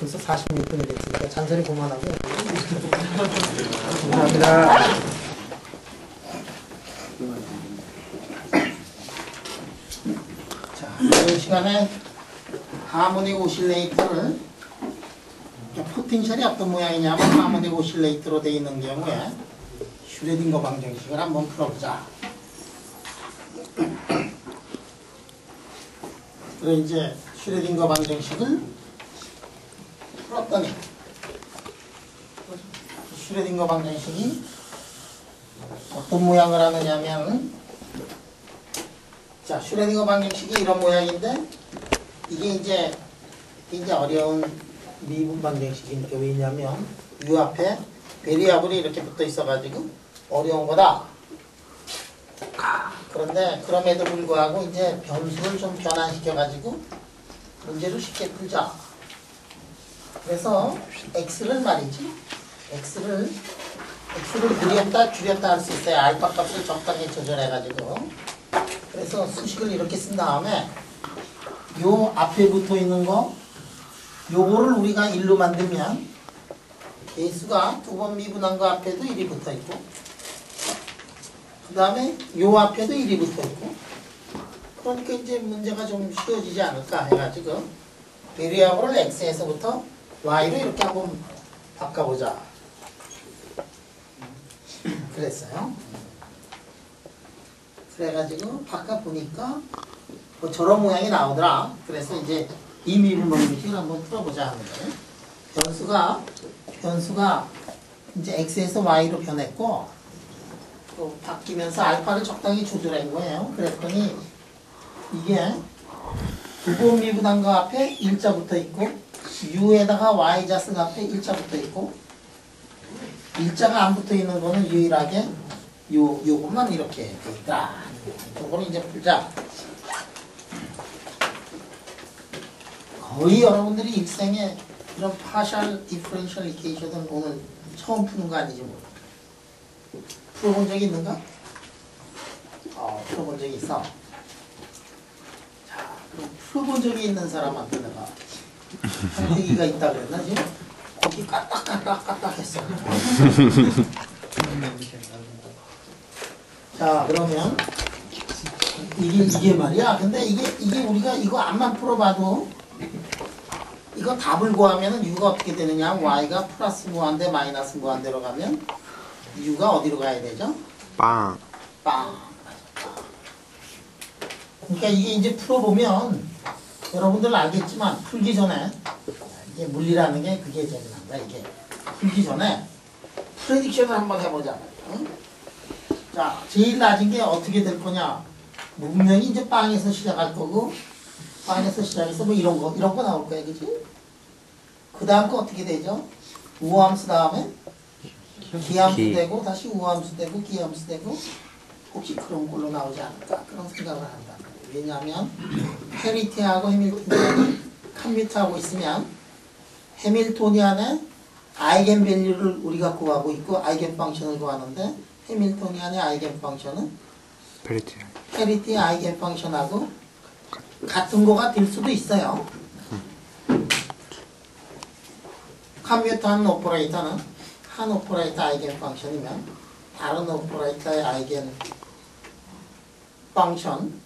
벌써 46분이 됐으니까 잔소리 그만하고. 감사합니다. 자, 이번 시간에 하모닉 오실레이터를 포텐셜이 어떤 모양이냐면 하모닉 오실레이터로 되어 있는 경우에 슈레딩거 방정식을 한번 풀어보자. 그리고 이제 슈레딩거 방정식을 풀었더니 슈레딩거 방정식이 어떤 모양을 하느냐면, 자, 슈레딩거 방정식이 이런 모양인데 이게 이제 어려운 미분 방정식이니까. 왜냐면 이 앞에 베리어블이 이렇게 붙어 있어가지고 어려운 거다. 그런데 그럼에도 불구하고 이제 변수를 좀 변환시켜가지고 문제를 쉽게 풀자. 그래서 x를 말이지, x를 늘렸다 줄였다 할 수 있어요. 알파 값을 적당히 조절해가지고. 그래서 수식을 이렇게 쓴 다음에 요 앞에 붙어 있는 거, 요거를 우리가 1로 만들면 개수가 두 번 미분한 거 앞에도 1이 붙어 있고, 그 다음에 요 앞에도 1이 붙어 있고, 그러니까 이제 문제가 좀 쉬워지지 않을까 해가지고 베리어블을 x에서부터 y로 이렇게 한번 바꿔보자 그랬어요. 그래가지고 바꿔보니까 뭐 저런 모양이 나오더라. 그래서 이제 이 미분 방정식을 한번 풀어보자 하는 거예요. 변수가 이제 x에서 y로 변했고, 또 바뀌면서 알파를 적당히 조절한 거예요. 그랬더니 이게 두 번 미분한 거 앞에 1자 붙어 있고, u에다가 y자승 앞에 1자 붙어 있고, 1자가 안 붙어 있는 거는 유일하게 요것만 이렇게 돼 있다. 요거를 이제 풀자. 거의 여러분들이 일생에 이런 partial differential equation은 오늘 처음 푸는 거 아니지 뭐. 풀어본 적이 있는가? 풀어본 적이 있어. 자, 그럼 풀어본 적이 있는 사람한테 내가 한대기가 있다 그랬나 지금? 거기 까딱까딱 했어. 자, 그러면 이게 말이야. 근데 이게 우리가 이거 안만 풀어봐도, 이거 답을 구하면은 u가 어떻게 되느냐? y가 플러스 무한대 마이너스 무한대로 가면 u가 어디로 가야 되죠? 빵. 그러니까 이게 이제 풀어보면 여러분들 알겠지만, 풀기 전에 이게 물리라는 게 그게 제일 난다. 이게 풀기 전에 프레딕션을 한번 해보자. 응? 자, 제일 낮은 게 어떻게 될 거냐? 분명히 이제 빵에서 시작할 거고, 빵에서 시작해서 뭐 이런 거 나올 거야, 그치? 그 다음 거 어떻게 되죠? 우함수 다음에 기함수 되고, 다시 우함수 되고, 기함수 되고, 혹시 그런 걸로 나오지 않을까? 그런 생각을 한다. 왜냐하면 페리티하고 해밀토니안이 컴퓨트하고 있으면 해밀토니안의 아이겐 밸류를 우리가 구하고 있고, 아이겐 펑션을 구하는데, 해밀토니안의 아이겐 펑션은 페리티 아이겐 펑션하고 같은 거가 될 수도 있어요. 컴퓨터하는 오퍼레이터는 한 오퍼레이터 아이겐 펑션이면 다른 오퍼레이터의 아이겐 펑션,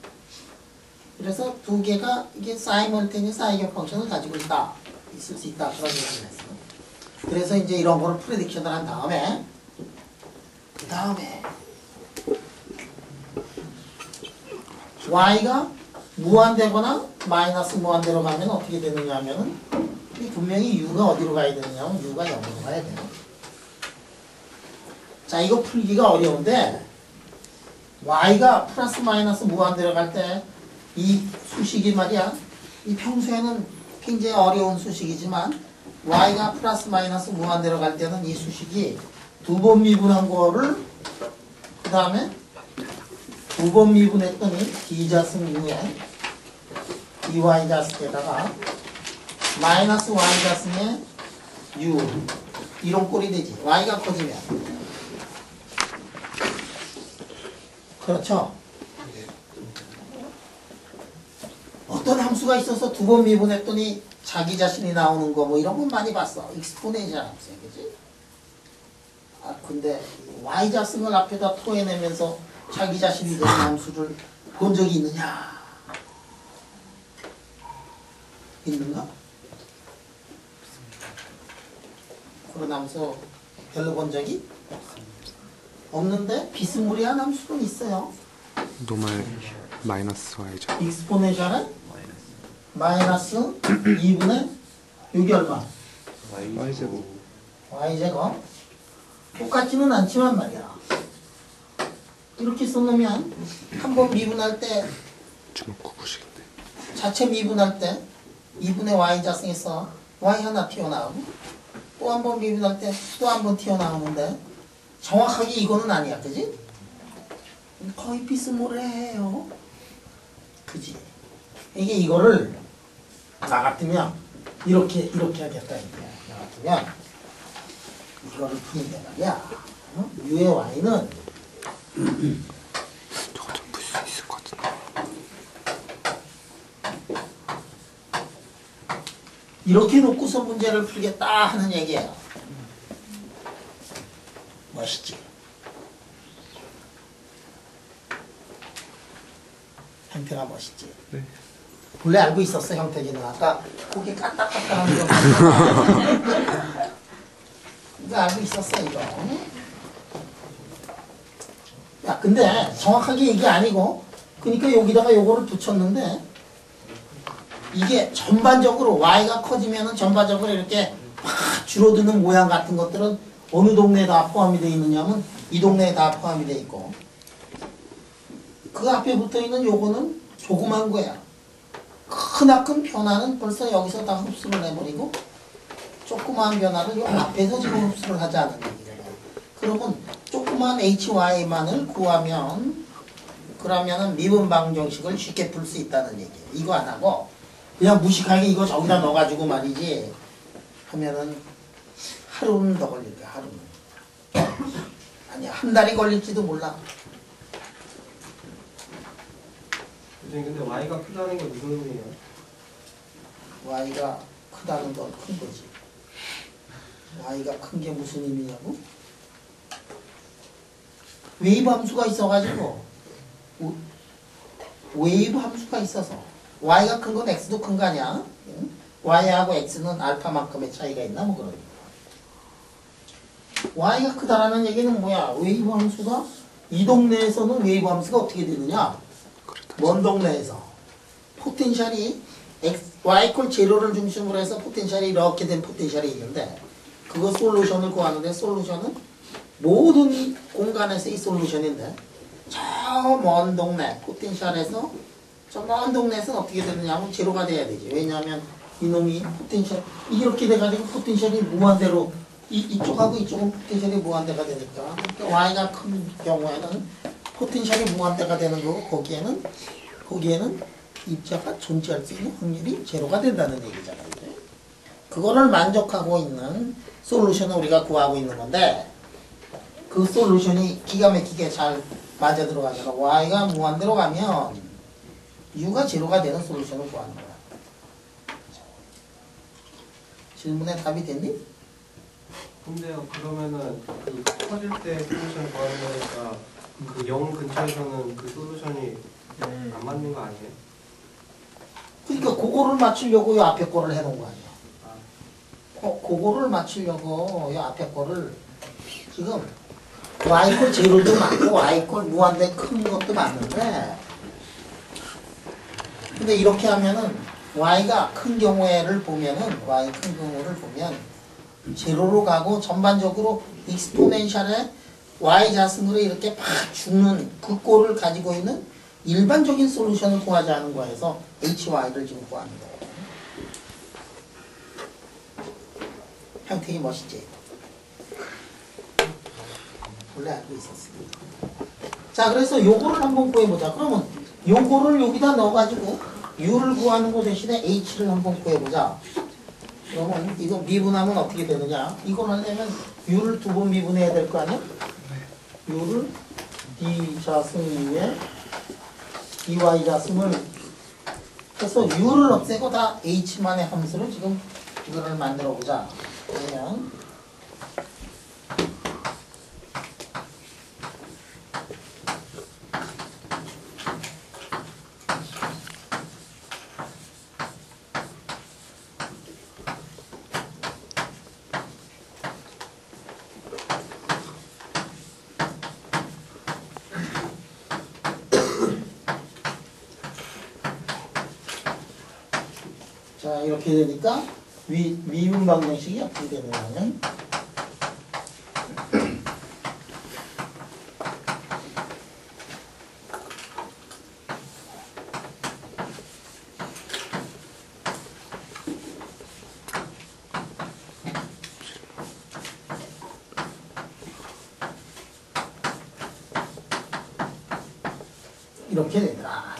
그래서 두 개가 이게 사이멀테니어스 아이겐 펑션을 가지고 있을 수 있다, 그런 얘기를 했어요. 그래서 이제 이런 거를 프레딕션을 한 다음에, 그 다음에 y가 무한대거나 마이너스 무한대로 가면 어떻게 되느냐 하면은, 분명히 u가 어디로 가야 되느냐 하면 u가 0으로 가야 돼요. 자, 이거 풀기가 어려운데, y가 플러스 마이너스 무한대로 갈 때 이 수식이 말이야, 이 평소에는 굉장히 어려운 수식이지만 y가 플러스 마이너스 무한대로 갈 때는 이 수식이 두 번 미분한 거를 그 다음에 두 번 미분했더니 d자승 u에 dy자승에다가 마이너스 y자승에 u, 이런 꼴이 되지. y가 커지면. 그렇죠? 어떤 함수가 있어서 두 번 미분했더니 자기 자신이 나오는 거 뭐 이런 건 많이 봤어. 익스포넨셜 함수야, 그지? 아 근데 y 자승을 앞에다 토해내면서 자기 자신이 되는 함수를 본 적이 있느냐? 있는가? 그런 함수 별로 본 적이 없는데 비스무리한 함수는 있어요. 노말 마이너스 y죠. 익스포넨셜은 마이너스 2분의 여기 얼마? y제곱. y제곱 똑같지는 않지만 말이야. 이렇게 써놓으면 한 번 미분할 때 주먹 구구식인데. 자체 미분할 때 2분의 y 자승에서 y 하나 튀어나오고 또 한 번 미분할 때 또 한 번 튀어나오는데 정확하게 이거는 아니야, 그지? 거의 비스무리해요, 그지? 이게 이거를 나 같으면 이렇게 하겠다 이거야. 나 같으면 이거를 푸는데 말이야. 어? u의 y는 저거 좀 풀 수 있을 것 같은데. 이렇게 놓고서 문제를 풀겠다 하는 얘기예요. 멋있지? 형태가 멋있지? 네. 원래 알고 있었어, 형태기는. 아까 고개 까딱까딱하는 거. 이거 알고 있었어, 이거. 야, 근데 정확하게 이게 아니고, 그러니까 여기다가 요거를 붙였는데, 이게 전반적으로 y가 커지면은 전반적으로 이렇게 막 줄어드는 모양 같은 것들은 어느 동네에 다 포함이 되어 있느냐면 이 동네에 다 포함이 되어 있고, 그 앞에 붙어 있는 요거는 조그만 거야. 크나큰 변화는 벌써 여기서 다 흡수를 해버리고 조그마한 변화를 요 앞에서 지금 흡수를 하지 않은 얘기잖아요. 그러면 조그만 hy만을 구하면 그러면은 미분 방정식을 쉽게 풀 수 있다는 얘기예요. 이거 안 하고 그냥 무식하게 이거 저기다 넣어가지고 말이지 하면은 하루는 더 걸릴 거야. 하루는. 아니야, 한 달이 걸릴지도 몰라. 근데 y가 크다는 게 무슨 의미예요? y가 크다는 건 큰 거지. y가 큰 게 무슨 의미냐고? 웨이브 함수가 있어가지고 웨이브 함수가 있어서 y가 큰 건 x도 큰 거 아니야? 응? y하고 x는 알파만큼의 차이가 있나 뭐 그러니. y가 크다라는 얘기는 뭐야? 웨이브 함수가 이 동네에서는 웨이브 함수가 어떻게 되느냐? 먼 동네에서 포텐셜이 y 콜 제로를 중심으로 해서 포텐셜이 이렇게 된 포텐셜이 있는데 그거 솔루션을 구하는데 솔루션은 모든 공간에서 이 솔루션인데 저 먼 동네 포텐셜에서 저 먼 동네에서는 어떻게 되느냐면 제로가 돼야 되지. 왜냐하면 이놈이 포텐셜 이렇게 돼가지고 포텐셜이 무한대로 이쪽하고 이쪽은 포텐셜이 무한대가 되니까 그러니까 y가 큰 경우에는 포텐셜이 무한대가 되는 거고 거기에는 입자가 존재할 수 있는 확률이 제로가 된다는 얘기잖아요. 그거를 만족하고 있는 솔루션을 우리가 구하고 있는 건데 그 솔루션이 기가 막히게 잘 맞아 들어가잖아. y가 무한대로 가면 u가 제로가 되는 솔루션을 구하는 거야. 질문에 답이 됐니? 근데요, 그러면은 그 커질 때 솔루션 구하는 거니까 그 0 근처에서는 그 솔루션이 안 맞는 거 아니에요? 그러니까 그거를 맞추려고 이 앞에 거를 해놓은 거 아니야. 그거를 맞추려고 이 앞에 거를 지금 y꼴 제로도 맞고 y꼴 무한대 큰 것도 맞는데 근데 이렇게 하면은 y가 큰 경우를 보면은 y 큰 경우를 보면 제로로 가고 전반적으로 익스포넨셜에 y 자승으로 이렇게 막 죽는 그 꼴을 가지고 있는 일반적인 솔루션을 구하지 않은 거에서 hy를 지금 구하는 거예요. 형태가 멋있지? 원래 알고 있었습니다. 자, 그래서 요거를 한번 구해보자. 그러면 요거를 여기다 넣어가지고 u를 구하는 거 대신에 h를 한번 구해보자. 그러면 이거 미분하면 어떻게 되느냐? 이걸 하려면 u를 두 번 미분해야 될 거 아니야? u를 d 자승 위에 dy 자승을 그래서 U를 없애고 다 H만의 함수로 지금 이거를 만들어 보자. 그러면 자, 이렇게 되니까 미분 방정식이 어떻게 되냐면 이렇게 되더라.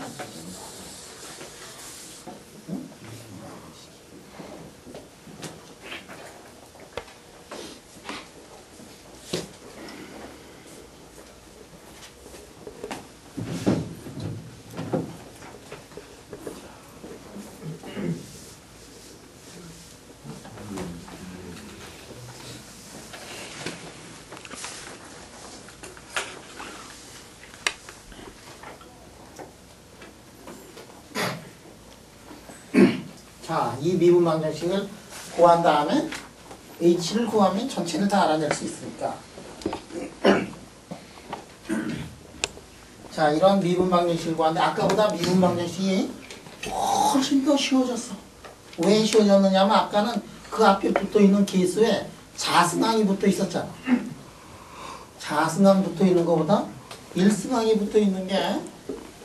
자, 이 미분 방정식을 구한 다음에 H를 구하면 전체를 다 알아낼 수 있으니까. 자, 이런 미분 방정식을 구하는데 아까보다 미분 방정식이 훨씬 더 쉬워졌어. 왜 쉬워졌느냐면 아까는 그 앞에 붙어있는 계수에 자승항이 붙어 있었잖아. 자승항 붙어 있는 것보다 일승항이 붙어 있는 게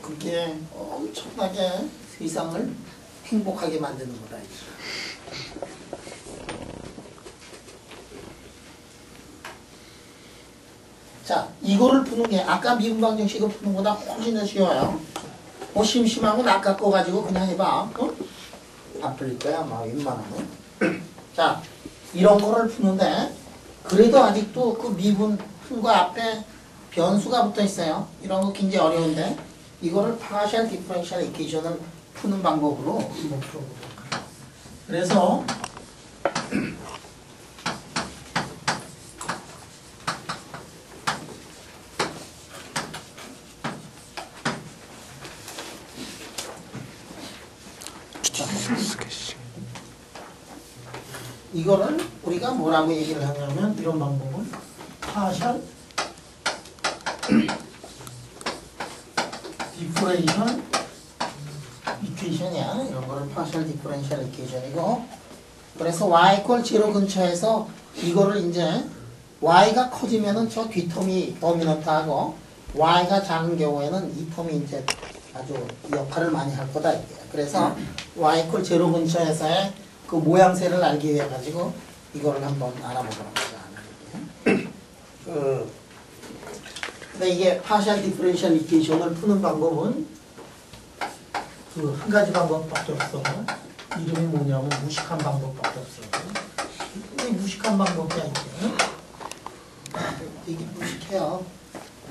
그게 엄청나게 세상을 행복하게 만드는 거다. 자, 이거를 푸는 게 아까 미분 방정식을 푸는 것보다 훨씬 더 쉬워요. 뭐 심심하면 아까 거 가지고 그냥 해봐. 어? 안 풀릴 거야 아마 웬만하면. 자, 이런 거를 푸는데 그래도 아직도 그 미분 푼 거 앞에 변수가 붙어 있어요. 이런 거 굉장히 어려운데 이거를 파셜 디퍼런셜 이퀘이션을 푸는 방법으로 한번 풀어보도록 할게요. 그래서 스케치. 이거를 우리가 뭐라고 얘기를 하냐면 이런 방법은 파셜 디퍼런셜 이퀘이션이야. 이런 거를 파셜 디퍼런셜 이퀘이션이고, 그래서 y = 0 근처에서 이거를 이제 y가 커지면은 저 뒤텀이 도미넌트하고 y가 작은 경우에는 이 텀이 이제 아주 역할을 많이 할 거다 이게. 그래서 y = 0 근처에서의 그 모양새를 알기 위해 가지고 이거를 한번 알아보도록 하자. 근데 이게 파셜 디퍼런셜 이퀘이션을 푸는 방법은 그 한 가지 방법밖에 없어. 이름이 뭐냐면 무식한 방법밖에 없어. 이게 무식한 방법이야 이게. 이게 무식해요.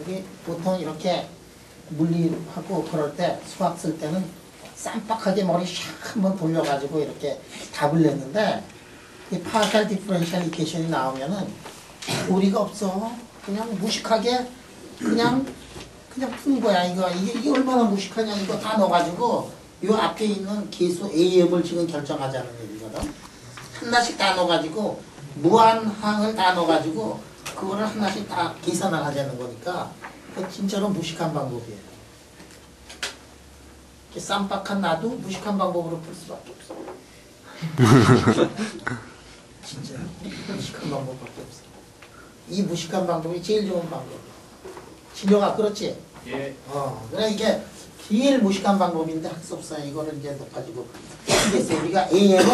이게 보통 이렇게 물리하고 그럴 때 수학 쓸 때는 쌈박하게 머리 샥 한번 돌려가지고 이렇게 답을 냈는데 이 파셜 디퍼런셜 이퀘이션이 나오면은 도리가 없어. 그냥 무식하게 그냥 푼 거야. 이게 얼마나 무식하냐. 이거 다 넣어가지고 요 앞에 있는 계수 A앱을 지금 결정하자는 얘기거든. 하나씩 다 넣어가지고 무한항을 다 넣어가지고 그거를 하나씩 다 계산을 하자는 거니까 진짜로 무식한 방법이에요. 이렇게 쌈박한 나도 무식한 방법으로 풀 수밖에 없어. 진짜 무식한 방법밖에 없어. 이 무식한 방법이 제일 좋은 방법이야. 진영아 그렇지? 예. 그래 이게 제일 무식한 방법인데 학습사에 이거를 이제 넣어가지고 이게 우리가 AM을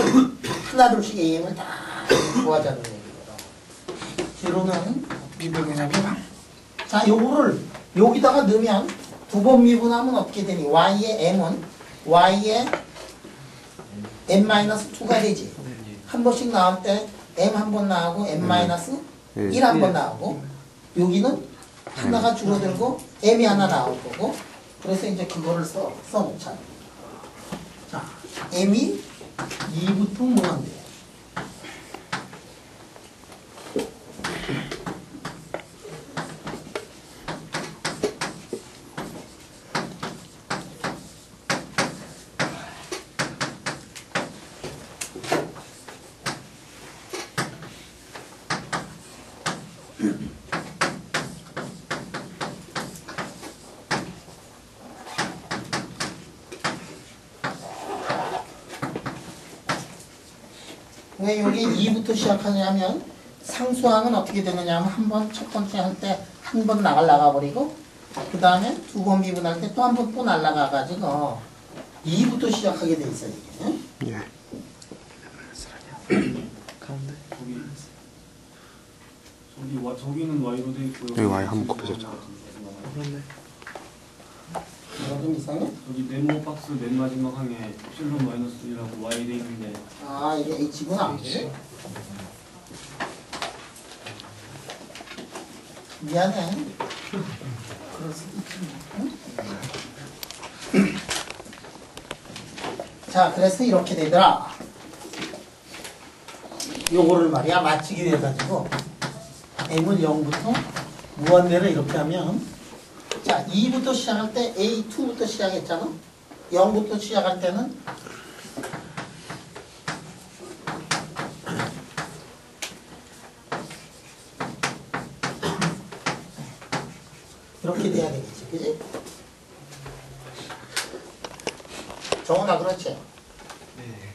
하나둘씩 AM을 다 구하자는 얘기거든. 제로는 미분이냐면 자 요거를 여기다가 넣으면 두 번 미분하면 어떻게 되니? y의 m은 y의 m-2가 되지. 한 번씩 나올 때 m 한 번 나오고 m-1 한 번 나오고 여기는 하나가 줄어들고 m이 하나 나올 거고 그래서 이제 그거를 써놓자. 자, m이 2부터 무한대. 왜 여기 2부터 시작하냐면 상수항은 어떻게 되느냐면 한 번 첫 번째 할 때 한 번 나가 버리고 그 다음에 두 번 미분할 때 또 한 번 또 날라가 가지고 2부터 시작하게 돼 있어요 이게. 응? 예. 가운데. 저기는 Y로 돼 있고요. 여기 Y 한번 곱해졌잖아. 그런데 뭐가 좀 이상해? 여기 네모 박스 맨 마지막 항에 엡실론 마이너스 1이라고 Y 돼 있는데 아 이게 H구나. 미안해. 그럴 수도 있지 뭐. 응? 자 그래서 이렇게 되더라. 요거를 말이야 맞추기 위해 가지고 m을 0부터 무한대로 이렇게 하면 자 2부터 시작할 때 A2부터 시작했잖아. 0부터 시작할 때는 이렇게 돼야 되겠지, 그지? 정훈아 그렇지? 네.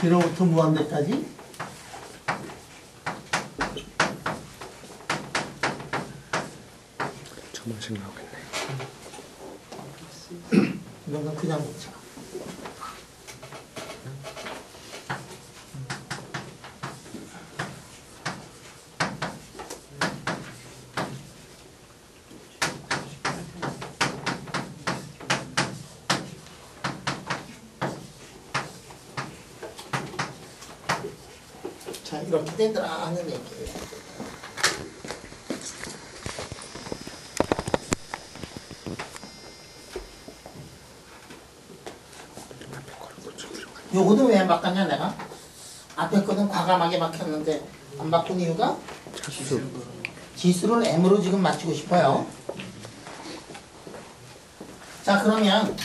0부터 무한대까지 저만씩 나오겠네. 이런 건 그냥 놓자. 자 이렇게 되더라 하는 얘기예요. 요거는 왜 안 바꿨냐 내가? 앞에 거는 과감하게 바뀌었는데 안 바꾼 이유가 지수를 m으로 지금 맞추고 싶어요. 자 그러면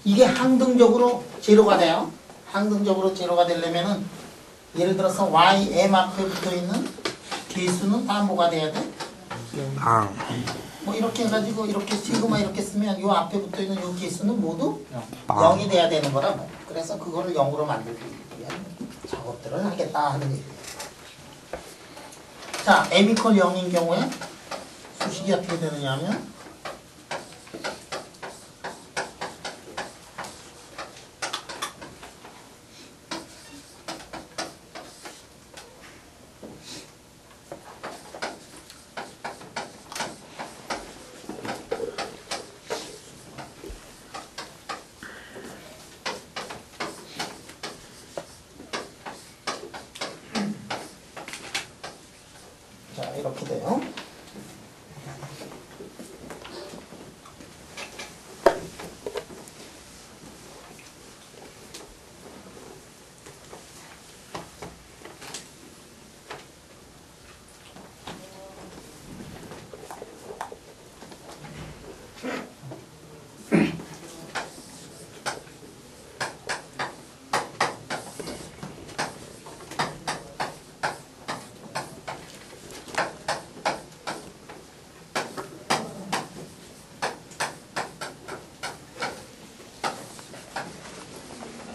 이게 항등적으로 제로가 돼요. 항등적으로 제로가 되려면은 예를 들어서 y m 앞에 붙어있는 개수는 다 뭐가 돼야 돼? 아. 뭐 이렇게 해가지고 이렇게 시그마 이렇게 쓰면 요 앞에 붙어있는 요 개수는 모두 아. 0이 돼야 되는 거라 뭐. 그래서 그거를 0으로 만들기 위한 작업들을 하겠다 하는 얘기예요. 자, m 이퀄 0인 경우에 수식이 어떻게 되느냐 하면 자, 이렇게 돼요.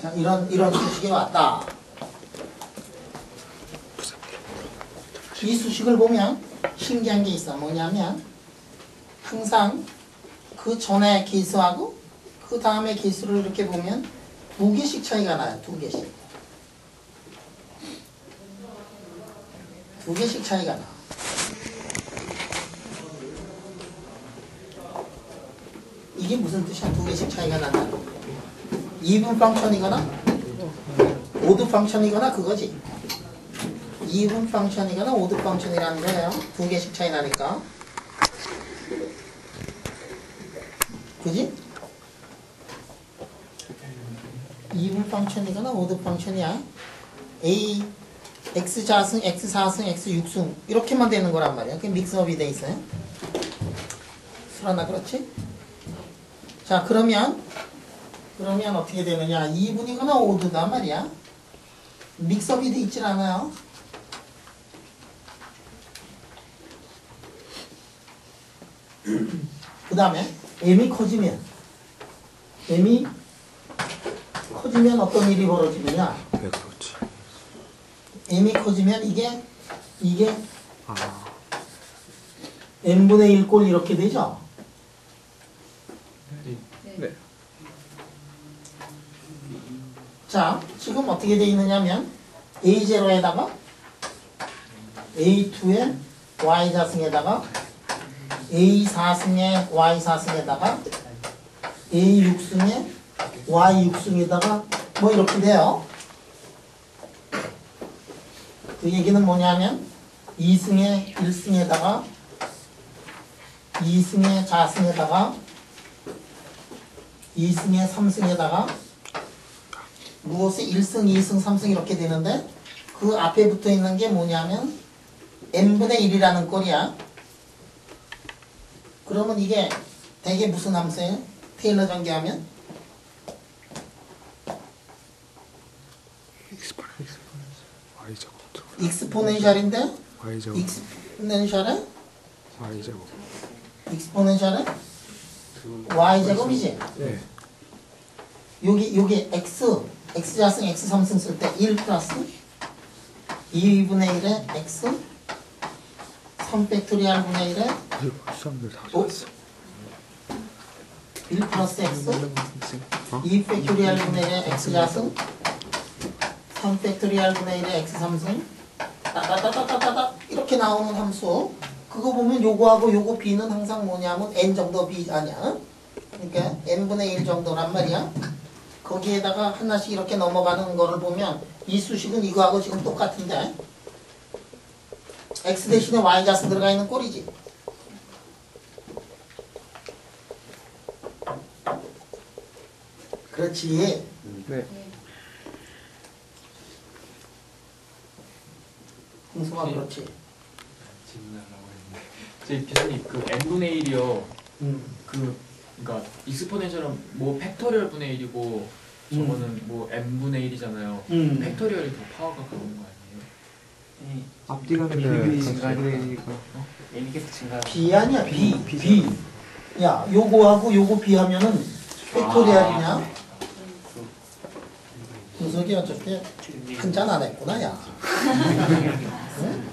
자, 이런 수식이 왔다. 이 수식을 보면 신기한 게 있어. 뭐냐면 항상 그 전에 개수하고 그 다음에 개수를 이렇게 보면 두 개씩 차이가 나요. 두 개씩. 두 개씩 차이가 나. 이게 무슨 뜻이야? 두 개씩 차이가 난다. 2분 펑션이거나 오드 펑션이거나 그거지. 2분 펑션이거나 오드 펑션이라는 거예요. 두 개씩 차이 나니까. 그지? 2분 펑션이거나 오드 펑션이야. A x 자승, x 4승, x 6승 이렇게만 되는 거란 말이야. 그게 믹스업이 돼 있어요. 술하나 그렇지? 자 그러면 어떻게 되느냐? 2분이거나 오드다 말이야. 믹스업이 돼 있질 않아요. 그 다음에 m이 커지면 어떤 일이 벌어지느냐? 네, 그렇지. m이 커지면 이게 아, n분의 1꼴 이렇게 되죠? 네. 자, 지금 어떻게 돼 있느냐면 A0에다가 A2에 Y4승에다가 A4승에 Y4승에다가 A6승에 Y6승에다가 뭐 이렇게 돼요. 그 얘기는 뭐냐면 2승에 1승에다가 2승에 4승에다가 2승에 3승에다가 무엇이 1승, 2승, 3승 이렇게 되는데 그 앞에 붙어 있는 게 뭐냐면 n분의 1이라는 꼴이야. 그러면 이게 대개 무슨 함수예요? 테일러 전개하면? Y제곱. 익스포넨셜인데 Y제곱. 익스포넨셜에 Y제곱. 익스포넨셜에 y제곱이지? 네. 여기 x자승 x3승 쓸 때 1 플러스 2분의 1에 x 3팩토리얼 분의 1에 수학들 다 오? 좋았어. 1 플러스 x 2 팩토리얼 분의 1에 x자승 3 팩토리얼 분의 1에 x3승 따따따따따따 이렇게 나오는 함수 그거 보면 요거하고 요거 b는 항상 뭐냐면 n 정도 b 아니야. 그러니까 n분의 1 정도란 말이야. 거기에다가 하나씩 이렇게 넘어가는 거를 보면 이 수식은 이거하고 지금 똑같은데 x 대신에 y 자승 들어가 있는 꼴이지. 그렇지. 네. 홍수가 그렇지. 저희 기사님 그 n분의 1이요. 음. 그러니까 익스포넨셜은 뭐 팩토리얼 분의 1이고 저거는 뭐 n분의 1이잖아요. 팩토리얼이 더 파워가 강한 거 아니에요? 앞뒤가 네, 비례 그렇죠. n이 계속 증가. b 아니야 b. 야 요거하고 요거 비하면은 팩토리얼이냐? 분석이 어차피 한잔 안 했구나 야. 응?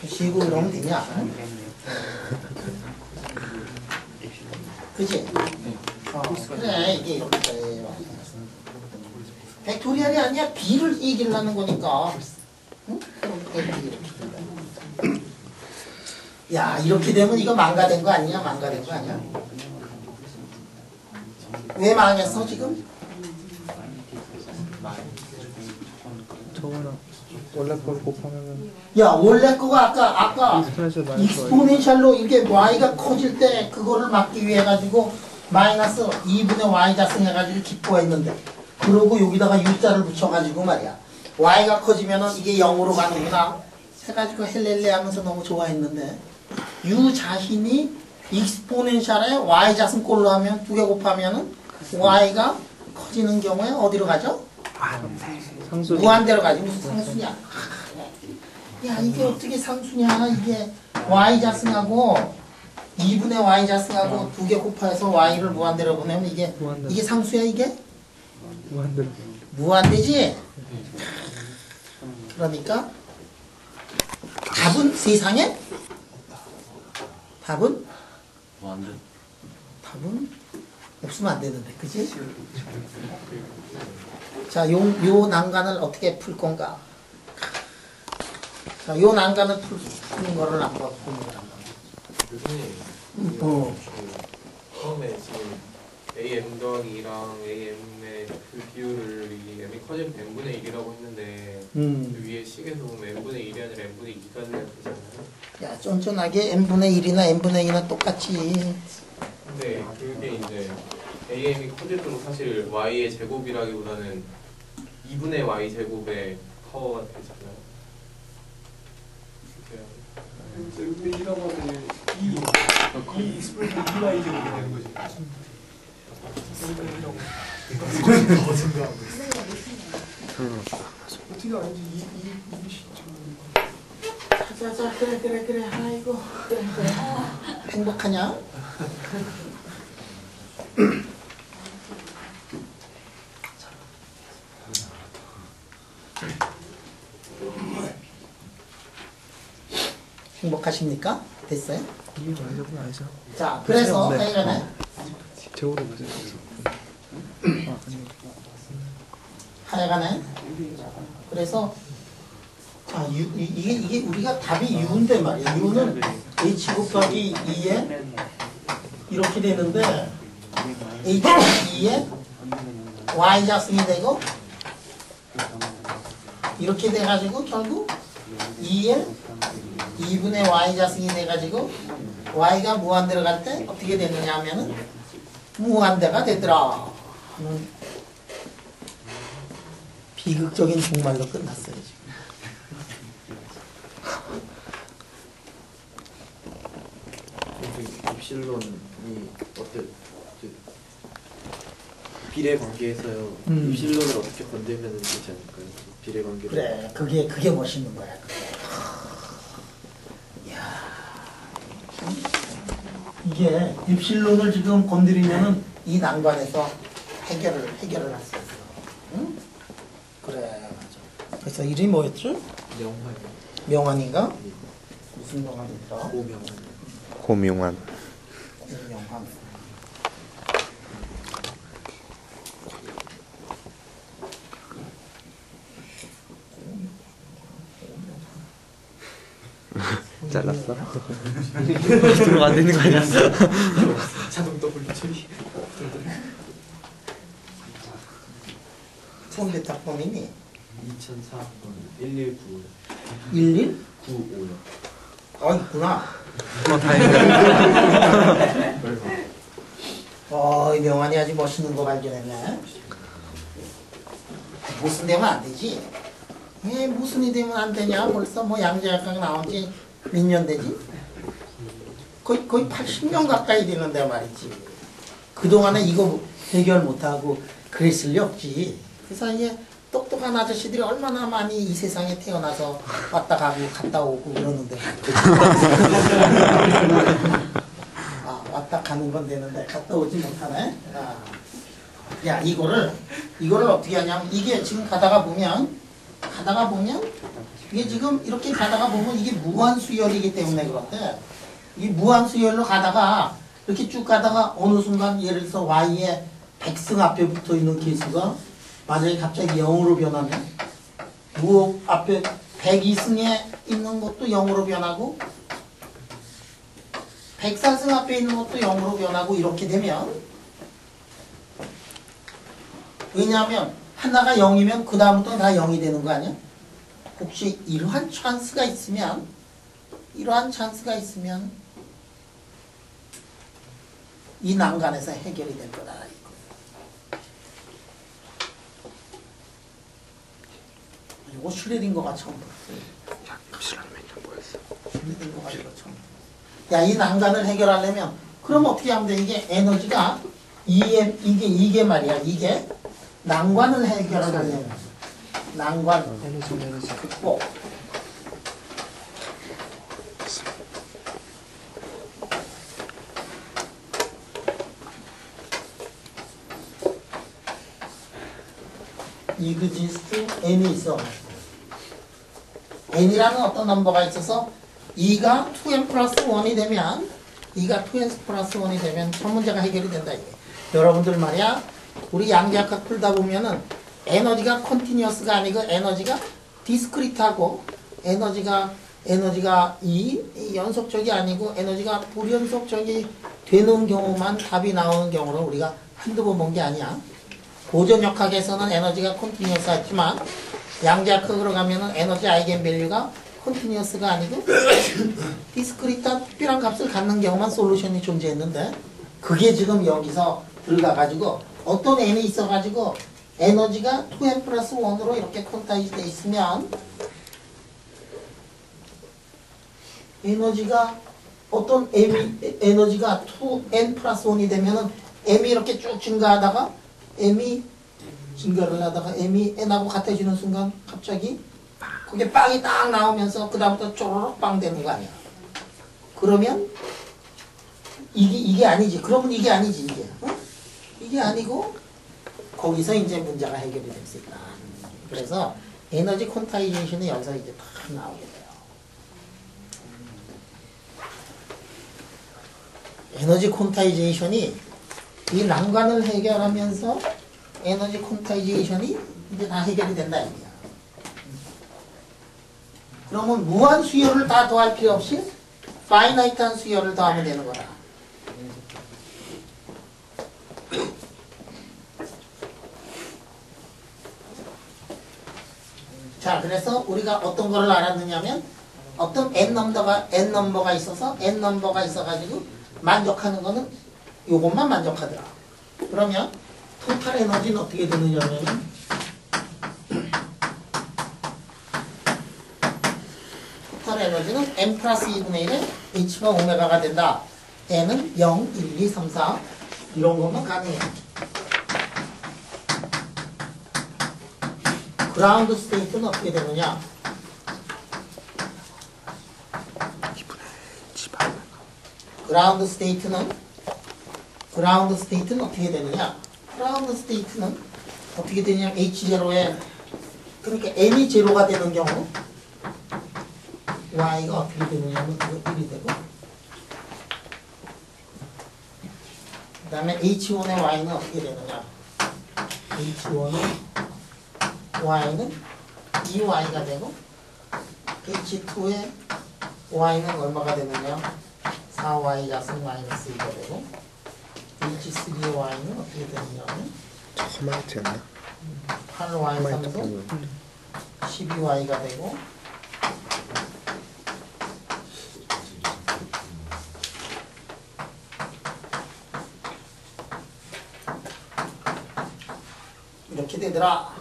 쉬고 이러면 되냐? 그치? 그래 이게 이렇게 팩토리얼이 아니야 b를 이기려는 거니까. 응? 그럼 이렇게 된다. 야 이렇게 되면 이거 망가된 거 아니냐? 망가된 거 아니야? 왜 망했어 지금? 저거는 원래 걸 곱하면은 야 원래 거가 아까 익스포넨셜 마이너스 익스포넨셜로 이게 y가 커질 때 그거를 막기 위해 가지고 마이너스 2분의 y 자승 해가지고 기포했는데 그러고 여기다가 u자를 붙여가지고 말이야 y가 커지면은 이게 0으로 가는구나 해가지고 헬렐레 하면서 너무 좋아했는데 u 자신이 익스포넨셜에 y 자승 꼴로 하면 두 개 곱하면은 y가 커지는 경우에 어디로 가죠? 상수. 무한대로 가지 무슨 상수냐? 야 이게 어떻게 상수냐? 이게 y 자승하고 2분의 y 자승하고 두 개 곱해서 y를 무한대로 보내면 이게 상수야 이게? 무한대로. 무한대지? 그러니까 답은 세상에? 답은? 답은 없으면 안 되는데 그지? 자, 요 난간을 어떻게 풀 건가? 자, 요 난간을 푸는 거를 한번 보는 거란 말이야. 처음에 지금 AM 더하기 2랑 AM의 그 비율을 이 M이 커지면 n분의 1이라고 했는데 그 위에 식에서 보면 n분의 1이 아니라 n분의 2까지 되잖아요. 야, 쫀쫀하게 n분의 1이나 n분의 2나 똑같이. 네, 그게 이제 AM이 커질수록 사실 y의 제곱이라기보다는 2분의 y 제곱의 파워가 되잖아요. 근데 이라고 하면 이 익스프레션 EY 제곱이 되는 거지. 이건 더 생각하고 있어. 어떻게 아닌지 이 시점. 자자 그래 아이고 그래 행복하냐? 행복하십니까? 됐어요? 이게 완전 아니죠. 자 그래서 네. 하여간에 제호로 맞아요. 하여간에 그래서 자 이게 우리가 답이 U인데 말이야. U는 H 곱하기 2에 이렇게 되는데 H 곱하기 2에 Y 자승이 되고 이렇게 돼가지고 결국 2에 2분의 Y 자승이 돼가지고 Y가 무한대로 갈 때 어떻게 되느냐 하면은 무한대가 되더라 하는 비극적인 종말로 끝났어요 지금. 입실론이 어때? 비례 관계에서요. 입실론을 어떻게 건들면 되지 않을까요? 비례 관계. 그래 그게 멋있는 거야 그게. 이야 이게 입실론을 지금 건드리면은 이 난관에서 해결을 할 수 있어. 응? 그래 맞아. 그래서 이름이 뭐였죠? 명환. 명환인가? 무슨 명환이더라? 고명환. 고명환. 고명환. 잘랐어. 들어가 안 되는 거 아니야? 자동 더블 처리. 총대 작품이니? 2004번 119. 11? 95요. 있구나. 다행이다. 이 명환이 아주 멋있는 거 발견했네. 무슨 되면 안 되지? 왜 무슨이 되면 안 되냐? 벌써 뭐 양자역학 나온 지 몇 년 되지? 거의 80년 가까이 되는데 말이지. 그동안에 이거 해결 못하고 그랬을 리 없지. 그 사이에 똑똑한 아저씨들이 얼마나 많이 이 세상에 태어나서 왔다 가고 갔다 오고 그러는데. 왔다 가는 건 되는데 갔다 오지 못하네. 야 이거를 어떻게 하냐면 이게 지금 가다가 보면 이게 지금 이렇게 가다가 보면 이게 무한수열이기 때문에 그런데 이 무한수열로 가다가 이렇게 쭉 가다가 어느 순간 예를 들어서 y에 100승 앞에 붙어 있는 개수가 만약에 갑자기 0으로 변하면 무 앞에 102승에 있는 것도 0으로 변하고 104승 앞에 있는 것도 0으로 변하고 이렇게 되면 왜냐하면 하나가 0이면 그 다음부터는 다 0이 되는 거 아니야? 혹시 이러한 찬스가 있으면 이 난간에서 해결이 될 거다 이거 슐레딩거가 처음 봤어요. 슐레딩거가 이거 처음 봤어요. 야, 이 난간을 해결하려면 그럼 어떻게 하면 돼? 이게 에너지가 이게 말이야. 이게 난관을 해결하려면 난관 에너지. 극복. 이그지스트 n이 있어. n이라는 어떤 넘버가 있어서 2가 2n 플러스 1이 되면 2가 2n 플러스 1이 되면 첫 문제가 해결이 된다 이게. 여러분들 말이야 우리 양자역학 풀다 보면은 에너지가 컨티뉴어스가 아니고 에너지가 디스크리트하고 에너지가 이 연속적이 아니고 에너지가 불연속적이 되는 경우만 답이 나오는 경우를 우리가 한두 번 본 게 아니야. 고전역학에서는 에너지가 컨티뉴어스 했지만 양자역학으로 가면은 에너지 아이겐밸류가 컨티뉴어스가 아니고 디스크리트한 특별한 값을 갖는 경우만 솔루션이 존재했는데 그게 지금 여기서 들어가가지고 어떤 n이 있어가지고 에너지가 2n 플러스 1으로 이렇게 콘타이즈 돼 있으면 에너지가 어떤 에너지가 2n 플러스 1이 되면은 m이 이렇게 쭉 증가하다가 m이 증가를 하다가 m이 n하고 같아지는 순간 갑자기 그게 빵이 딱 나오면서 그 다음부터 쪼르륵 빵 되는 거 아니야. 그러면 이게 아니지. 그러면 이게 아니지 이게. 어? 이게 아니고 거기서 이제 문제가 해결이 될 수 있다. 그래서 에너지 콘타이제이션이 여기서 이제 딱 나오게 돼요. 에너지 콘타이제이션이 이 난관을 해결하면서 에너지 콘타이제이션이 이제 다 해결이 된다 이거야. 그러면 무한 수요를 다 더할 필요 없이 파이나이트한 수요를 더하면 되는 거다. 자, 그래서 우리가 어떤 거를 알았느냐면 어떤 n 넘버가 있어서 n 넘버가 있어가지고 만족하는 거는 요것만 만족하더라. 그러면 토탈 에너지는 어떻게 되느냐면 토탈 에너지는 m 플러스 2분의 1에 h가 오메가가 된다. n은 0, 1, 2, 3, 4 이런 거면 가능해. 그라운드 스테이트는 어떻게 되느냐? 그라운드 스테이트는 어떻게 되느냐? 그라운드 스테이트는 어떻게 되느냐? H0에 그러니까 M이 제로가 되는 경우 Y가 어떻게 되느냐면 이거 1이 되고 그 다음에 H1의 Y는 어떻게 되느냐? H1의 Y는 2Y가 되고 H2의 Y는 얼마가 되느냐? 4Y 자승 마이너스 2가 되고 H3의 Y는 어떻게 되느냐면 허마이트였나? 8Y 3도 12Y가 되고 이렇게 되더라.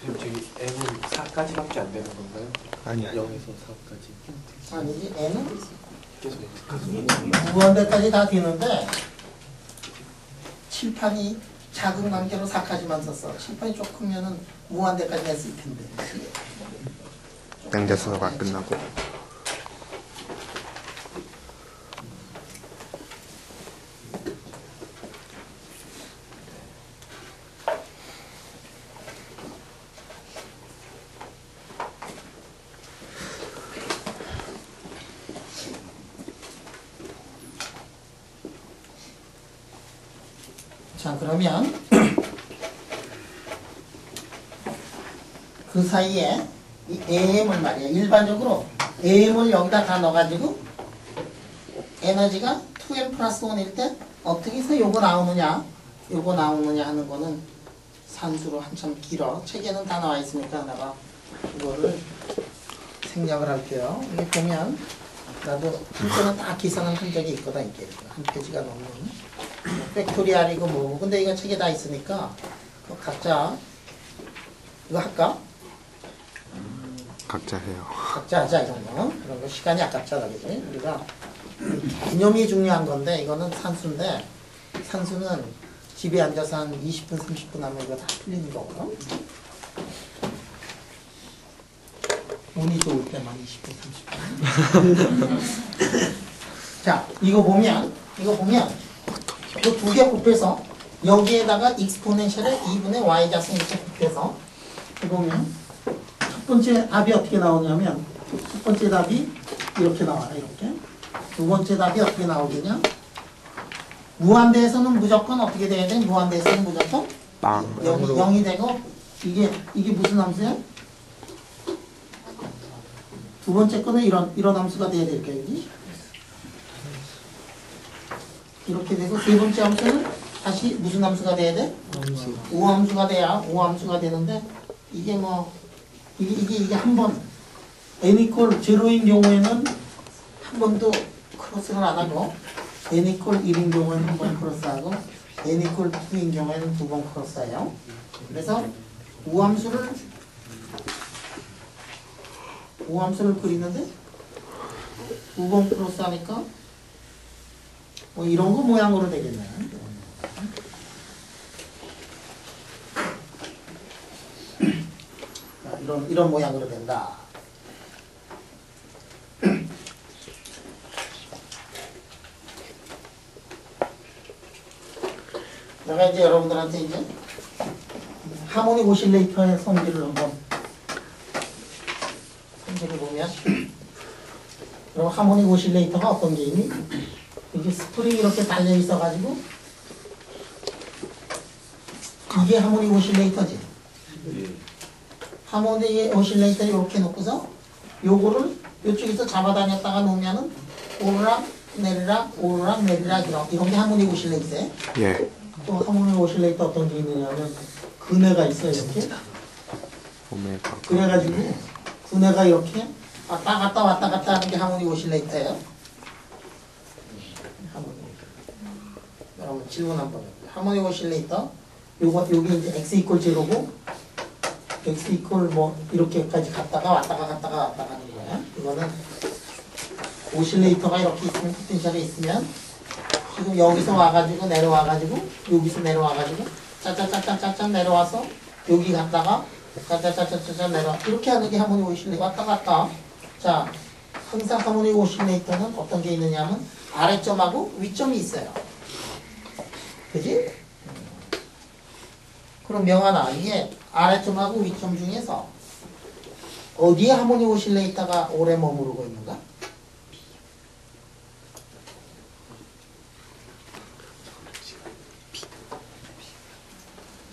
저기 M은 4까지밖에 안 되는 건가요? 아니야. 0에서 4까지 아니지, N은 계속 무한대까지 다 되는데 칠판이 작은 관계로 4까지만 썼어. 칠판이 조금면은 무한대까지 했을 텐데. 양자수가 끝나고. 자, 그러면 그 사이에 이 AM을 말이야. 일반적으로 AM을 여기다 다 넣어가지고 에너지가 2m 플러스 1일 때 어떻게 해서 요거 나오느냐 하는 거는 산수로 한참 길어. 책에는 다 나와 있으니까 내가 이거를 생략을 할게요. 여기 보면 나도 이거는 다 계산을 한 적이 있거든. 이게 한 페이지가 넘는 팩토리알이고 뭐고. 근데 이거 책에 다 있으니까 각자 이거 할까? 각자 해요. 각자 하자, 이 정도. 그런 거 시간이 아깝잖아, 그지? 우리가 개념이 중요한 건데 이거는 산수인데 산수는 집에 앉아서 한 20분 30분 하면 이거 다 풀리는 거거든. 운이 좋을 때만 20분 30분. 자, 이거 보면 그 두 개 곱해서 여기에다가 익스포넨셜에 2분의 y자승 이렇게 곱해서 보면 첫 번째 답이 어떻게 나오냐면 첫 번째 답이 이렇게 나와요. 이렇게. 두 번째 답이 어떻게 나오겠냐? 무한대에서는 무조건 어떻게 돼야 돼? 무한대에서는 무조건 빵. 0이 되고 이게 무슨 함수야? 두 번째 거는 이런 함수가 돼야 될까 여기? 이렇게 되고 세 번째 함수는 다시 무슨 함수가 돼야 돼? 우함수가 돼야 우함수가 되는데 이게 뭐 이게 한 번 n 이퀄 제로인 경우에는 한 번도 크로스를 안 하고 n 이퀄 1인 경우에는 한 번 크로스하고 n 이퀄 2인 경우에는 두 번 크로스해요. 그래서 우함수를 그리는데 두 번 크로스하니까 뭐 이런 거 모양으로 되겠네. 이런 모양으로 된다. 내가 이제 여러분들한테 이제 하모닉 오실레이터의 성질을 한번 보면 그럼 하모닉 오실레이터가 어떤 게 있니? 이게 스프링이 이렇게 달려 있어가지고 이게 하모닉 오실레이터지. 하모닉 오실레이터 이렇게 놓고서 요거를 이쪽에서 잡아다녔다가 놓으면은 오르락 내리락 오르락 내리락 이런 게 하모닉 오실레이터예요. 예. 또 하모닉 오실레이터 어떤 게 있느냐면 그네가 있어요. 이렇게. 오메가. 그래가지고 그네가 이렇게 왔다 갔다 하는 게 하모닉 오실레이터예요. 여러분 질문 한번 해볼게요. 하모닉 오실레이터 요게 이제 x 이퀄 제로고 x 이퀄 뭐 이렇게까지 갔다가 왔다가 하는 거야. 이거는 오실레이터가 이렇게 있으면 포텐셜이 있으면 지금 여기서 와가지고 내려와가지고 여기서 내려와가지고 짜짜짜짜짜 내려와서 여기 갔다가 짜짜짜짜짜 내려와 이렇게 하는 게 하모닉 오실레이터 왔다 갔다. 자 항상 하모닉 오실레이터는 어떤 게 있느냐면 아래점하고 위점이 있어요. 그지? 그럼 명하나 이게 아래점하고 위점 중에서 어디에 하모닉 오실레이터가 오래 머무르고 있는가?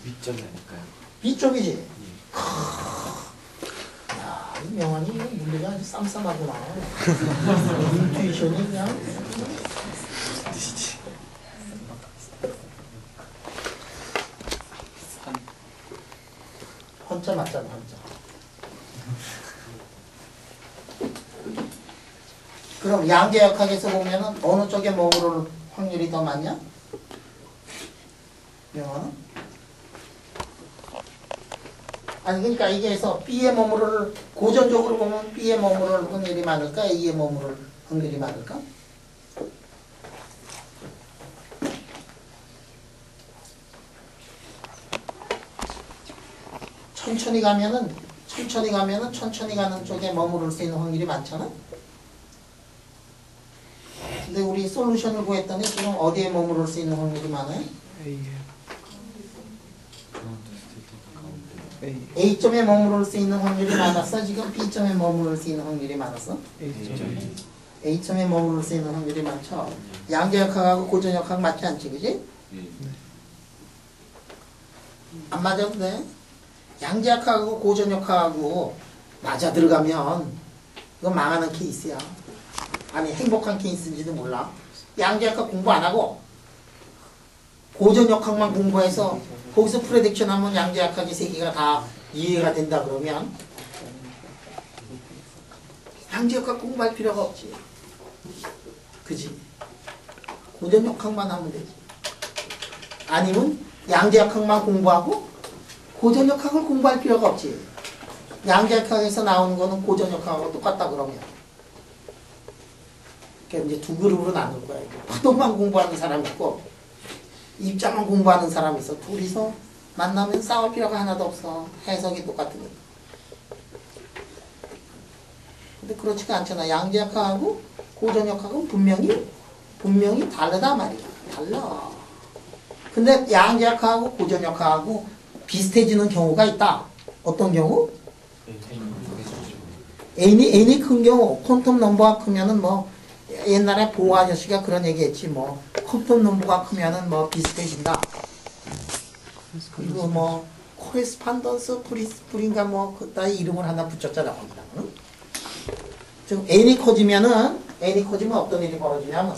위점이 아닐까요? B쪽이지? 야, 이 명환이 물리가 아주 쌈쌈하구나. 인투이션이 그냥. 헌자 맞잖아, 헌자. 그럼 양계역학에서 보면은 어느 쪽에 머무를 확률이 더 많냐? 명환은? 아니 그러니까 이게서 B에 머무를 고전적으로 보면 B에 머무를 확률이 많을까? A에 머무를 확률이 많을까? 천천히 가면은 천천히 가는 쪽에 머무를 수 있는 확률이 많잖아? 근데 우리 솔루션을 구했더니 지금 어디에 머무를 수 있는 확률이 많아요? A점에 머무를 수 있는 확률이 많았어? 지금 B점에 머무를 수 있는 확률이 많았어? A점에 머무를 수 있는 확률이 많죠? 양계역학하고 고전역학 맞지 않지, 그지? 안 맞아도 돼? 양계역학하고 고전역학하고 맞아 들어가면 이건 망하는 케이스야. 아니 행복한 케이스인지도 몰라. 양계역학 공부 안 하고 고전역학만 공부해서 거기서 프레딕션 하면 양계역학이 세 개가 다 이해가 된다 그러면 양계역학 공부할 필요가 없지. 그지? 고전역학만 하면 되지. 아니면 양계역학만 공부하고 고전역학을 공부할 필요가 없지. 양계역학에서 나오는 거는 고전역학하고 똑같다 그러면. 그러니까 이제 두 그룹으로 나눌 거야. 파도만 공부하는 사람이 있고 입자만 공부하는 사람이 있어. 둘이서 만나면 싸울 필요가 하나도 없어. 해석이 똑같으니까. 근데 그렇지가 않잖아. 양계역학하고 고전역학은 분명히 다르다 말이야. 달라. 근데 양계역학하고 고전역학하고 비슷해지는 경우가 있다. 어떤 경우? n이 큰 경우, 퀀텀 넘버가 크면은 뭐 옛날에 보호 아저씨가 그런 얘기했지 뭐 퀀텀 넘버가 크면은 뭐 비슷해진다. 그리고 뭐 코레스판던스 프린가 뭐 그따위 이름을 하나 붙였잖아 거기다. 응? 지금 n이 커지면 어떤 일이 벌어지냐면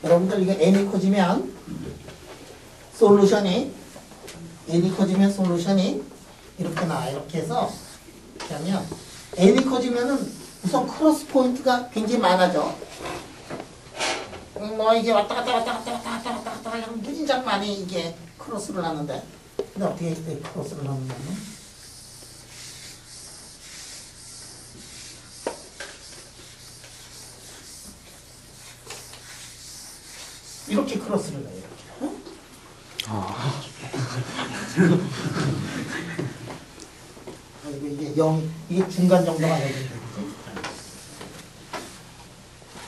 여러분들 이거 n이 커지면 솔루션이 n이 커지면 솔루션이 이렇게 나와. 이렇게 해서 그러면 n이 커지면은 우선 크로스 포인트가 굉장히 많아져. 뭐 이게 왔다 갔다 왔다 갔다 왔다 갔다 왔다 갔다 하면 무진장 많이 이게 크로스를 하는데, 근데 어떻게 크로스를 하느냐면 이렇게 크로스를 해요. 이렇게. 그리고 이게 0, 이게 중간 정도가 되는 거지.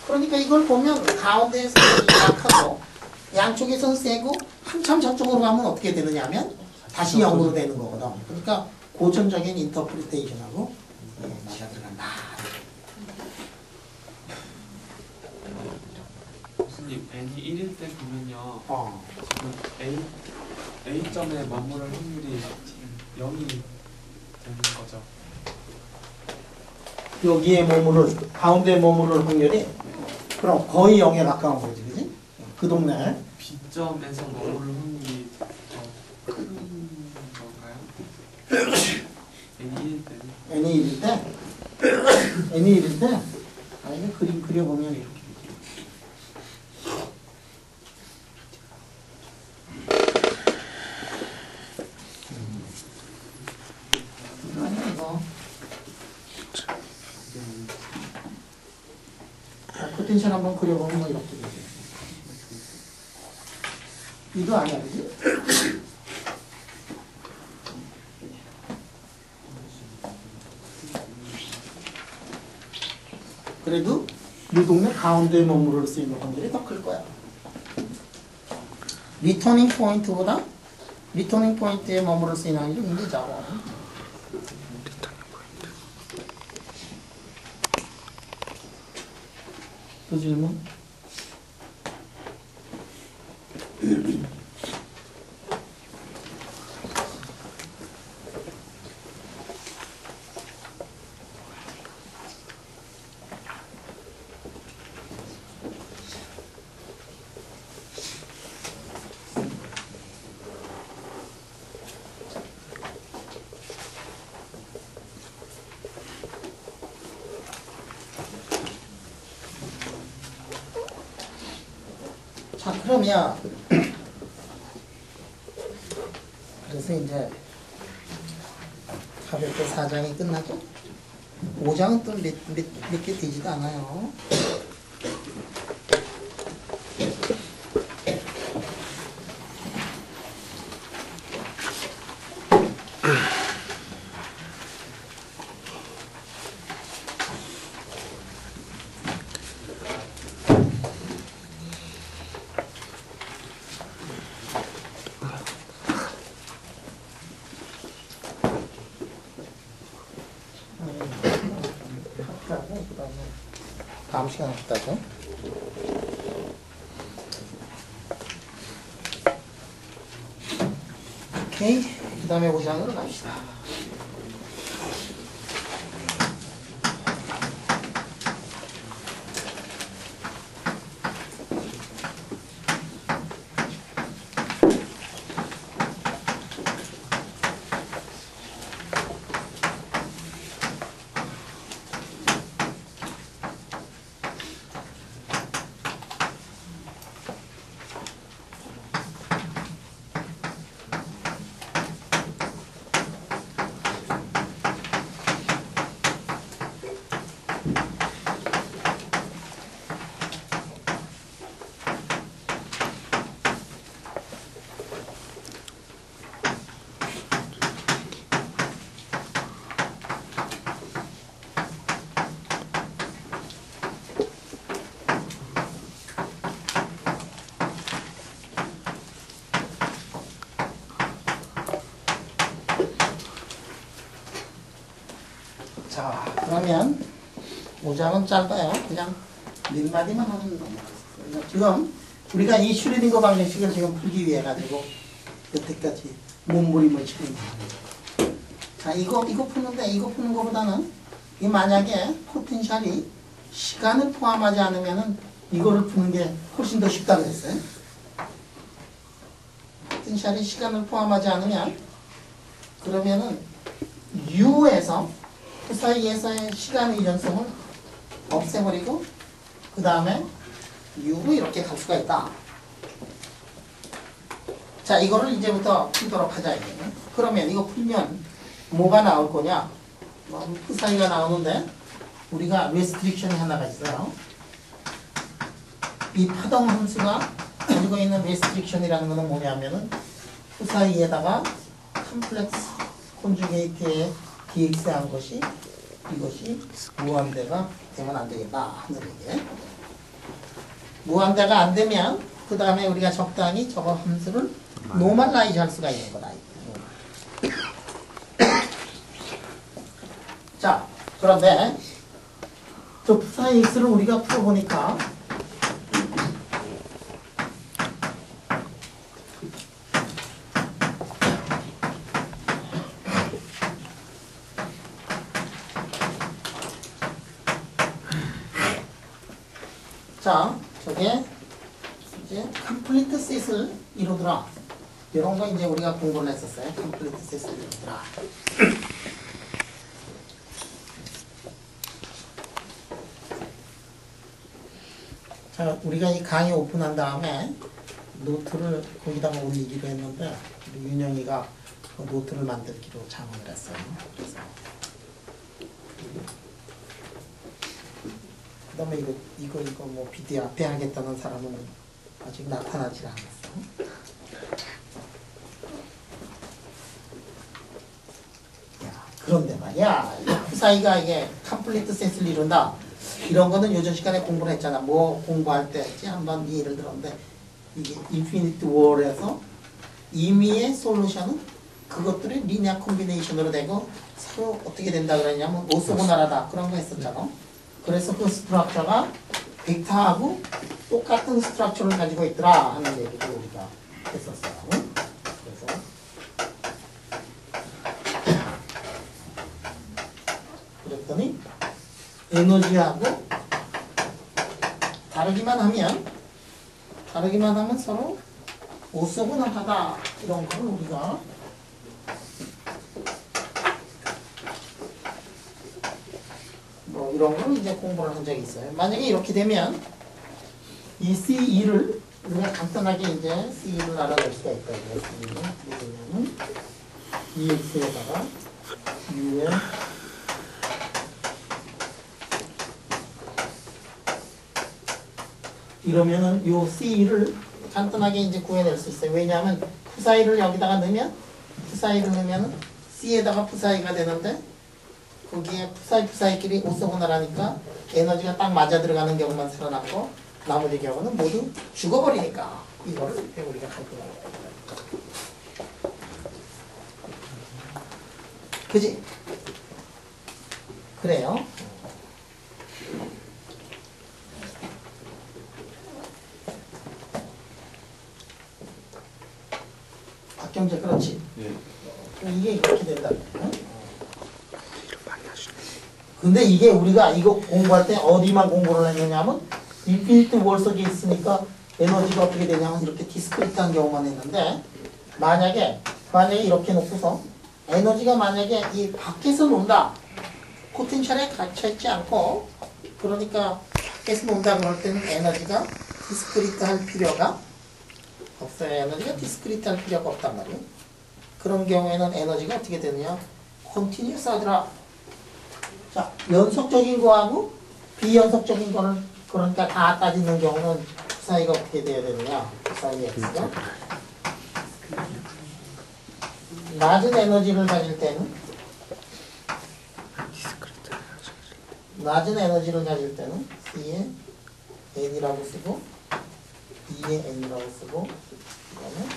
그러니까 이걸 보면 가운데에서 약하고 양쪽에서는 세고 한참 저쪽으로 가면 어떻게 되느냐 하면 다시 0으로 되는 거거든. 그러니까 고전적인 인터프리테이션하고 맞아 들어간다. 교수님, n이 1일 때 보면요. 지금 A점에 머무를 확률이 0이 되는 거죠. 여기에 머무를, 가운데 머무를 확률이 그럼 거의 0에 가까운 거지, 그지? 그 동네. B점에서 머무를 확률이 더 큰 건가요? n이 1일 때는? n이 1일 때? n이 1일 때? 아, 이거 그림 그려보면 이렇게. 이거 아니야, 이거. 자, 포텐셜 한번 그려보면 뭐 이렇게 되죠. 이거 아니야, 그지? 그래도 이 동네 가운데에 머무를 수 있는 확률이 더 클 거야. 리터닝 포인트보다 리터닝 포인트에 머무를 수 있는 확률이 굉장히 작아. 또 질문? 자, 그러면 그래서 이제 가볍게 4장이 끝나죠? 5장은 또 몇 개 되지도 않아요. 다음 시간에 했다죠. 오케이. 그 다음에 5장으로 갑시다. 자, 그러면 5장은 짧아요. 그냥 몇 마디만 하는 겁니다. 지금 우리가 이 슈레딩거 방정식을 지금 풀기 위해 가지고 여태까지 몸부림을 치고 있는 거예요. 자, 이거 푸는 것보다는 이 만약에 포텐셜이 시간을 포함하지 않으면은 이거를 푸는 게 훨씬 더 쉽다고 했어요. 포텐셜이 시간을 포함하지 않으면 그러면은 U에서 그 사이에서의 시간의 연속을 없애버리고 그 다음에 U로 이렇게 갈 수가 있다. 자, 이거를 이제부터 풀도록 하자. 이게. 그러면 이거 풀면 뭐가 나올 거냐? 그 사이가 나오는데 우리가 레스트릭션이 하나가 있어요. 이 파동 함수가 가지고 있는 레스트릭션이라는 것은 뭐냐면은 그 사이에다가 컴플렉스 콘주게이트에 dx한 것이 이것이 무한대가 되면 안 되겠다 하는 얘기예요. 무한대가 안 되면 그 다음에 우리가 적당히 저거 함수를 노멀라이즈 할 수가 있는 거다. 자, 그런데 저 푸사의 x를 우리가 풀어보니까 자, 저게 이제 컴플리트 셋을 이루더라. 이런 거 이제 우리가 공부를 했었어요. 컴플리트 셋을 이루더라. 자, 우리가 이 강의 오픈한 다음에 노트를 거기다가 올리기로 했는데 우리 윤영이가 그 노트를 만들기로 장을 했어요. 그래서 그다음에 이거 뭐 비디 앞에 하겠다는 사람은 아직 나타나지 않았어. 야, 그런데 말이야, 그 사이가 이게 컴플리트 셋을 이룬다. 이런 거는 요즘 시간에 공부를 했잖아. 뭐 공부할 때 한번 예를 들었는데 이게 인피니트 월에서 임의의 솔루션은 그것들이 리니어 콤비네이션으로 되고 서로 어떻게 된다 그러냐면 오소고나라다 그런 거 했었잖아. 그래서 그 스트럭처가 벡터하고 똑같은 스트럭처를 가지고 있더라 하는 얘기도 우리가 했었어요. 그래서 그랬더니 에너지하고 다르기만 하면 서로 오소고나하다 이런 걸 우리가 뭐 이런 걸 이제 공부를 한 적이 있어요. 만약에 이렇게 되면 이 C2를 우리가 간단하게 이제 C2를 알아낼 수가 있다고요. C2는 뭐냐면 EX에다가 U에 이러면은 요 C2를 간단하게 이제 구해낼 수 있어요. 왜냐하면 푸사이를 여기다가 넣으면 푸사이를 넣으면 C에다가 푸사이가 되는데 거기에 푸사이끼리 오소고나라니까 에너지가 딱 맞아 들어가는 경우만 살아남고 나머지 경우는 모두 죽어버리니까 이거를 우리가 calculate 그지? 그래요. 박경재 그렇지? 이게 이렇게 된다. 근데 이게 우리가 이거 공부할 때 어디만 공부를 했느냐면 인피니트 월 속에 있으니까 에너지가 어떻게 되냐면 이렇게 디스크리트한 경우만 했는데 만약에 이렇게 놓고서 에너지가 만약에 이 밖에서 논다 포텐셜에 갇혀있지 않고 그러니까 밖에서 논다 그럴 때는 에너지가 디스크리트 할 필요가 없어요. 에너지가 디스크리트 할 필요가 없단 말이에요. 그런 경우에는 에너지가 어떻게 되느냐 컨티뉴스 하더라. 자, 연속적인 거하고 비연속적인 거는 그러니까 다 따지는 경우는 그 사이가 어떻게 돼야 되느냐 그 사이 x가 낮은 에너지를 가질 때는 C에 n이라고 쓰고 E에 n이라고 쓰고 그다음에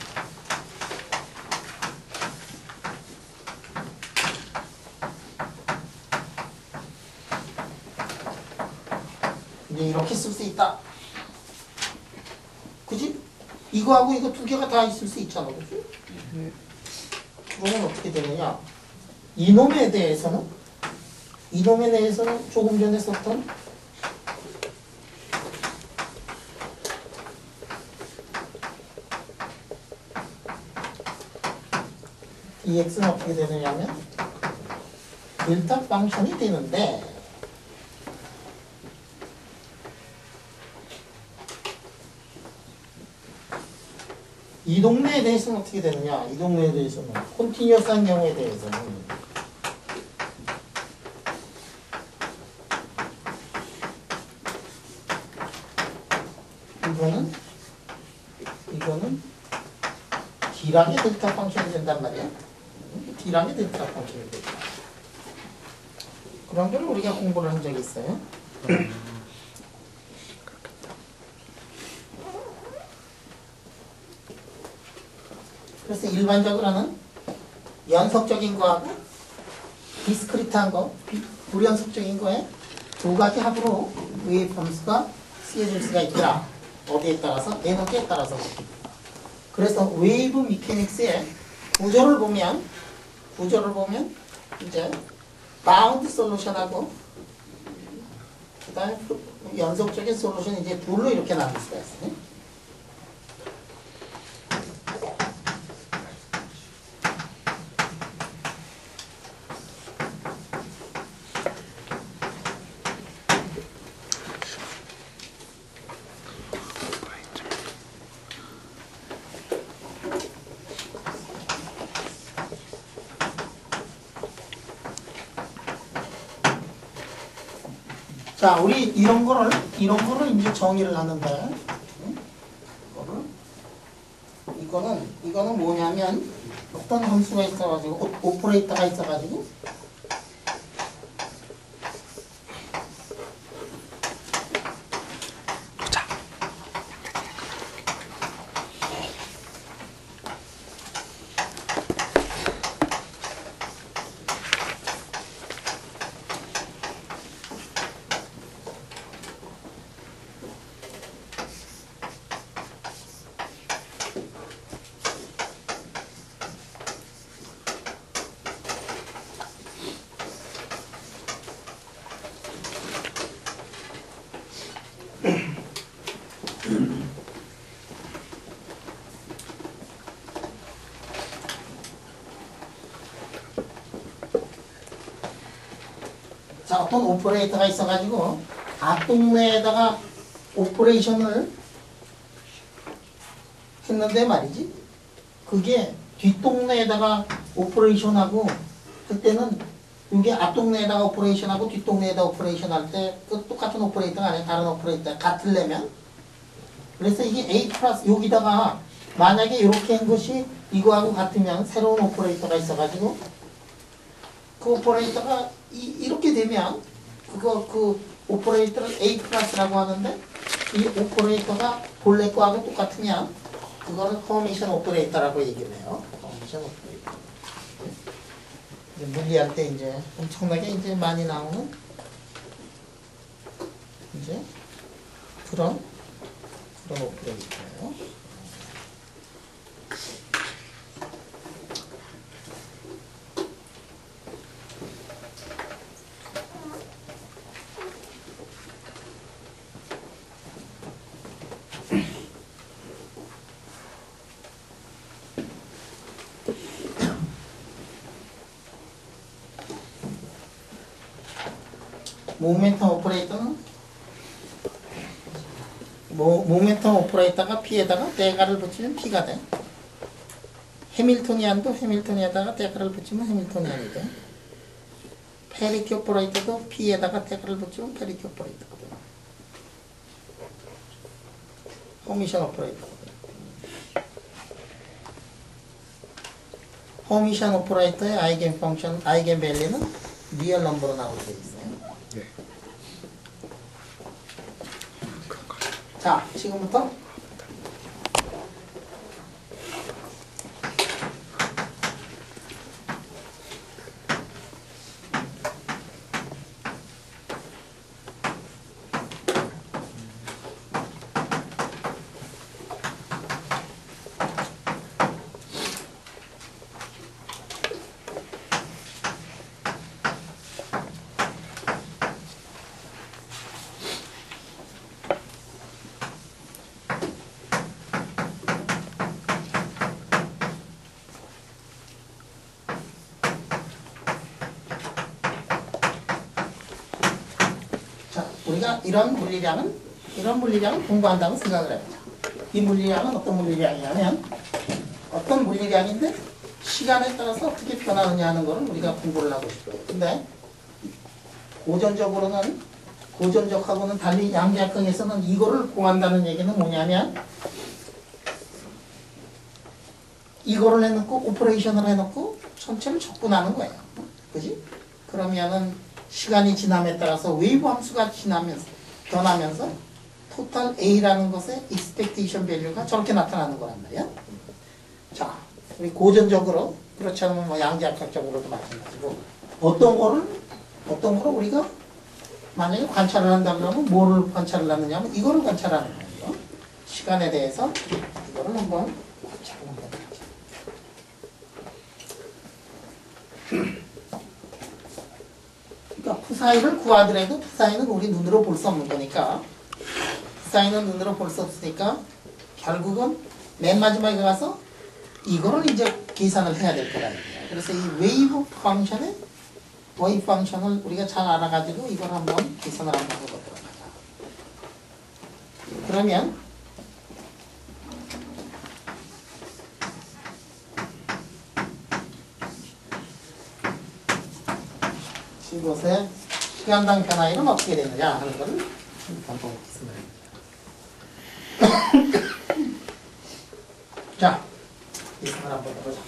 이제 이렇게 쓸 수 있다. 그지? 이거하고 이거 두 개가 다 있을 수 있잖아. 그지? 그러면 어떻게 되느냐? 이놈에 대해서는 조금 전에 썼던 dx는 어떻게 되느냐면 델타 펑션이 되는데 이 동네에 대해서는 어떻게 되느냐? 이 동네에 대해서는 콘티뉴어스한 경우에 대해서는 이거는 D랑의 델타 펑션이 된단 말이야. D랑의 델타 펑션이 된다. 그런 걸 우리가 공부를 한 적이 있어요. 그래서 일반적으로는 연속적인 거하고 디스크리트한 거, 불연속적인 거에 두 가지 합으로 웨이브폼스가 쓰여질 수가 있더라. 어디에 따라서? 에너지에 따라서. 그래서 웨이브 미케닉스의 구조를 보면 이제 바운드 솔루션하고 그다음에 연속적인 솔루션이 이제 둘로 이렇게 나눌 수가 있어요. 자, 우리 이런 거를 이제 정의를 하는데, 이거는 뭐냐면, 어떤 함수가 있어가지고, 오퍼레이터가 있어가지고, 자, 어떤 오퍼레이터가 있어가지고 앞동네에다가 오퍼레이션을 했는데 말이지, 그게 뒷동네에다가 오퍼레이션하고 그때는 이게 앞동네에다가 오퍼레이션하고 뒷동네에다 오퍼레이션 할 때 그 똑같은 오퍼레이터가 아니라 다른 오퍼레이터 같으려면, 그래서 이게 A 플러스 여기다가 만약에 이렇게 한 것이 이거하고 같으면 새로운 오퍼레이터가 있어가지고 그 오퍼레이터가 이렇게 되면 그 오퍼레이터를 A 플러스라고 하는데, 이 오퍼레이터가 본래 거하고 똑같으면 그거는 허미션 오퍼레이터라고 얘기를 해요. 허미션 오퍼레이터. 이제 물리할 때 이제 엄청나게 이제 많이 나오는 이제 그런 오퍼레이터예요. 모멘텀 오퍼레이터가 P에다가 대가를 붙이면 P가 돼. 해밀토니안도 해밀토니안에다가 대가를 붙이면 해밀토니안이 돼. 페리키 오퍼레이터도 P에다가 대가를 붙이면 페리키 오퍼레이터가 돼. 허미션 오퍼레이터. 허미션 오퍼레이터의 아이겐 펑션, 아이겐 밸류는 리얼 넘버로 나오게 돼 있어요. 네. 자, 지금부터 우리가 이런 물리량을 공부한다고 생각을 해보자. 이 물리량은 어떤 물리량이냐면 어떤 물리량인데 시간에 따라서 어떻게 변하느냐 하는 거를 우리가 공부를 하고 싶어요. 근데 고전적하고는 달리 양자역학에서는 이거를 구한다는 얘기는 뭐냐면 이거를 해놓고 오퍼레이션을 해놓고 전체를 접근하는 거예요. 그지? 그러면은 시간이 지남에 따라서 웨이브 함수가 변하면서 토탈 A라는 것의 expectation value가 저렇게 나타나는 거란 말이야. 자, 우리 고전적으로 그렇지 않으면 뭐 양자역학적으로도 마찬가지고 어떤 거를 우리가 만약에 관찰을 한다 그러면 뭐를 관찰을 하느냐면 이거를 관찰하는 거예요. 시간에 대해서 이거를 한번 관찰을 한번 해보자. 그러니까 푸사이를 구하더라도 푸사이는 우리 눈으로 볼 수 없는 거니까 푸사이는 눈으로 볼 수 없으니까 결국은 맨 마지막에 가서 이거를 이제 계산을 해야 될 거라는 거예요. 그래서 이 웨이브 펑션을 우리가 잘 알아가지고 이걸 한번 계산을 한번 해보도록 하자. 그러면 이곳에 시간당 변화율은 어떻게 되느냐 하는 것을 한번 보겠습니다. 자, 계산을 한번 해보자.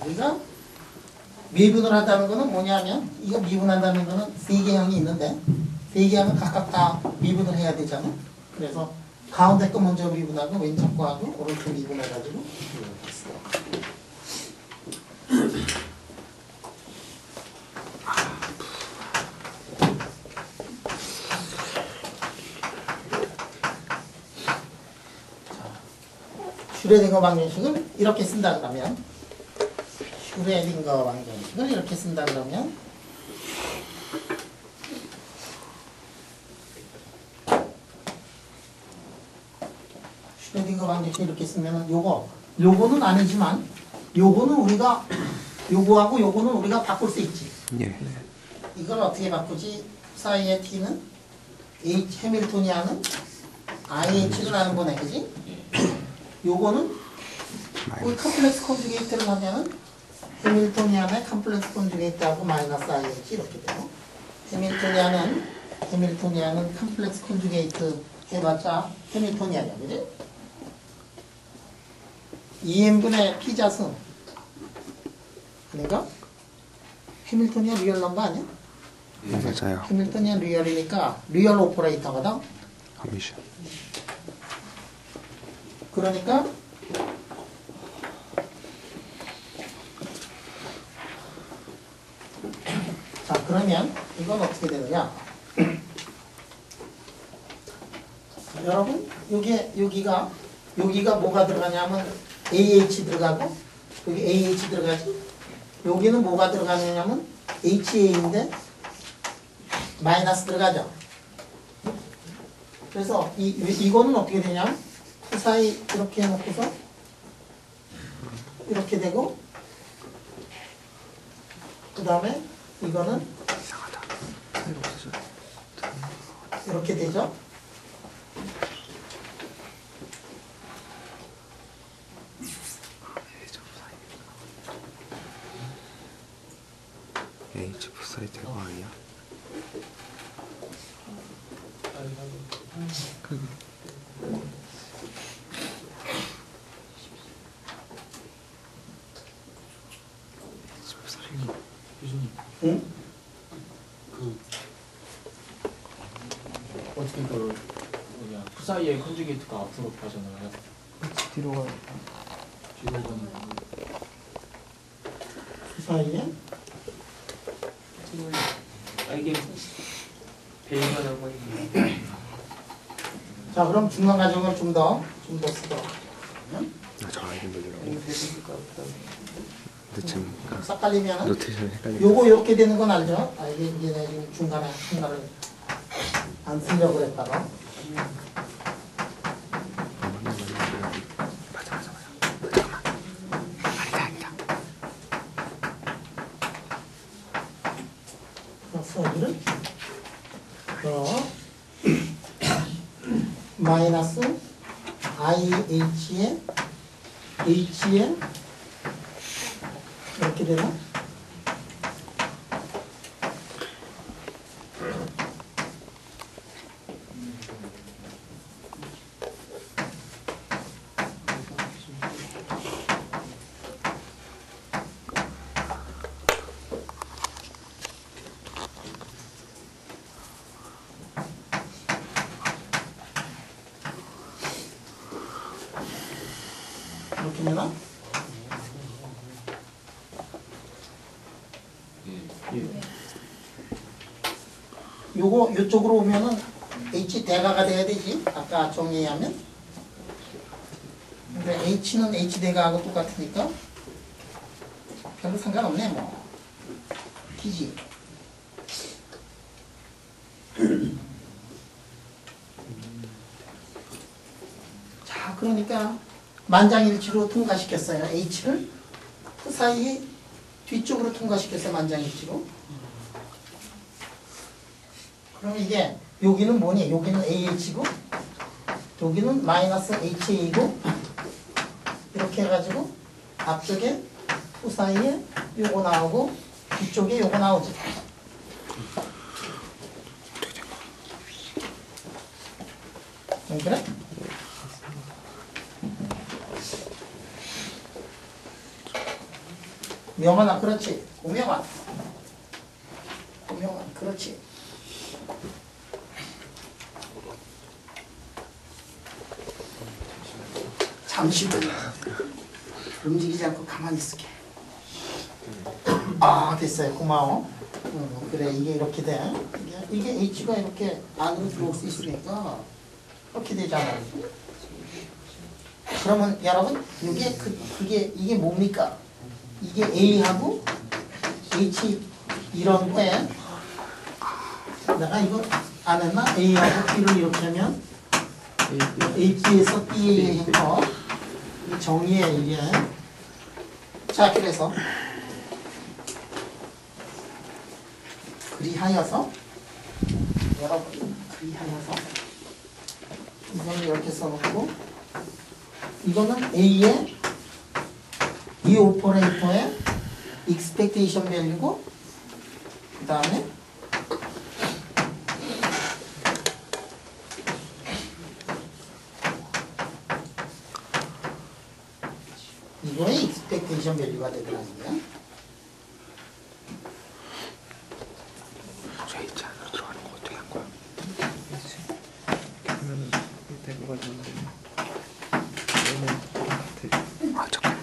우리가 미분을 한다는 거는 뭐냐면 이거 미분한다는 거는 세 개형이 있는데 세 개형은 각각 다 미분을 해야 되잖아. 그래서 가운데 거 먼저 미분하고 왼쪽 거하고 오른쪽 미분해가지고 했어. 슈레딩거 방정식을 이렇게 쓴다 그러면 슈레딩거 방정식을 이렇게 쓴다 그러면 슈레딩거 방정식 이렇게 쓰면은 요거는 아니지만 요거는 우리가 요거하고 요거는 우리가 바꿀 수 있지. 예. 이걸 어떻게 바꾸지? 사이의 t는 해밀토니아는 IH를 하는 거네, 그지? 요거는 우리 컴플렉스 컨주게이트를 하면은 해밀토니안의 컴플렉스 컨주게이트하고 마이너스 IH 이렇게 되고 해밀토니안은 컴플렉스 컨주게이트 해봤자 해밀토니안이야, 그지? 2n분의 P자수 그러니까 해밀토니안 리얼 넘버 아니야? 네, 맞아요. 해밀토니안 리얼이니까 리얼 오퍼레이터거든. 함이죠. 그러니까 자 그러면 이건 어떻게 되느냐? 여러분 여기가 뭐가 들어가냐면 AH 들어가고 여기 AH 들어가지. 여기는 뭐가 들어가냐면 HA인데 마이너스 들어가죠. 그래서 이거는 어떻게 되냐? 그 사이 이렇게 해놓고서 이렇게 되고 그 다음에 이거는 이렇게 되죠. H 부사이 대거 아니야? 응? 어떻게 푸사이의 컨주게이트가 앞으로 가잖아요. 뒤로 가요. 뒤로 가는 사이에 이게 배경하는 거 자 그럼 중간 과정을 좀 더 쓰도록 하면 저 아이템 돌리라고. 근데 지금 싹갈리면 노테이션 헷갈려. 요거 이렇게 되는 건 알죠? 아 이게 이제 내가 지금 중간에 한가를 안 쓰려고 그랬다가 그래서 여기를 마이너스 IH에 H에 이렇게 되나? 이렇게 되나? 요거 요쪽으로 오면은 H 대가가 돼야 되지. 아까 정의하면. 근데 H는 H 대가하고 똑같으니까 별로 상관없네 뭐. T지. 자 그러니까 만장일치로 통과시켰어요. H를 그 사이에 뒤쪽으로 통과시켰어요. 만장일치로. 그럼 이게 여기는 뭐니? 여기는 AH고 여기는 마이너스 HA고 이렇게 해가지고 앞쪽에 그 사이에 요거 나오고 뒤쪽에 요거 나오지. 그래? 명환아 그렇지. 고명환 그렇지. 잠시 움직이지 않고 가만히 있을게. 아 됐어요. 고마워. 그래 이게 이렇게 돼. 이게 H가 이렇게 안으로 들어올 수 있으니까 이렇게 되잖아요. 그러면 여러분 이게 이게 뭡니까? 이게 A하고 H 이런 거에 내가 이거 안 했나? A하고 B를 이렇게 하면 AB에서 B에 해서 이 정의에 이게 자 그래서 그리하여서 여러분 그리하여서 이거는 이렇게 써놓고 이거는 A의 이 오퍼레이터의 expectation value고 그 다음에 이거의 expectation value가 되더라는 거야. 저 H 안으로 들어가는 거 어떻게 한 거야? 그러면 되는 거 같은데. 아 잠깐.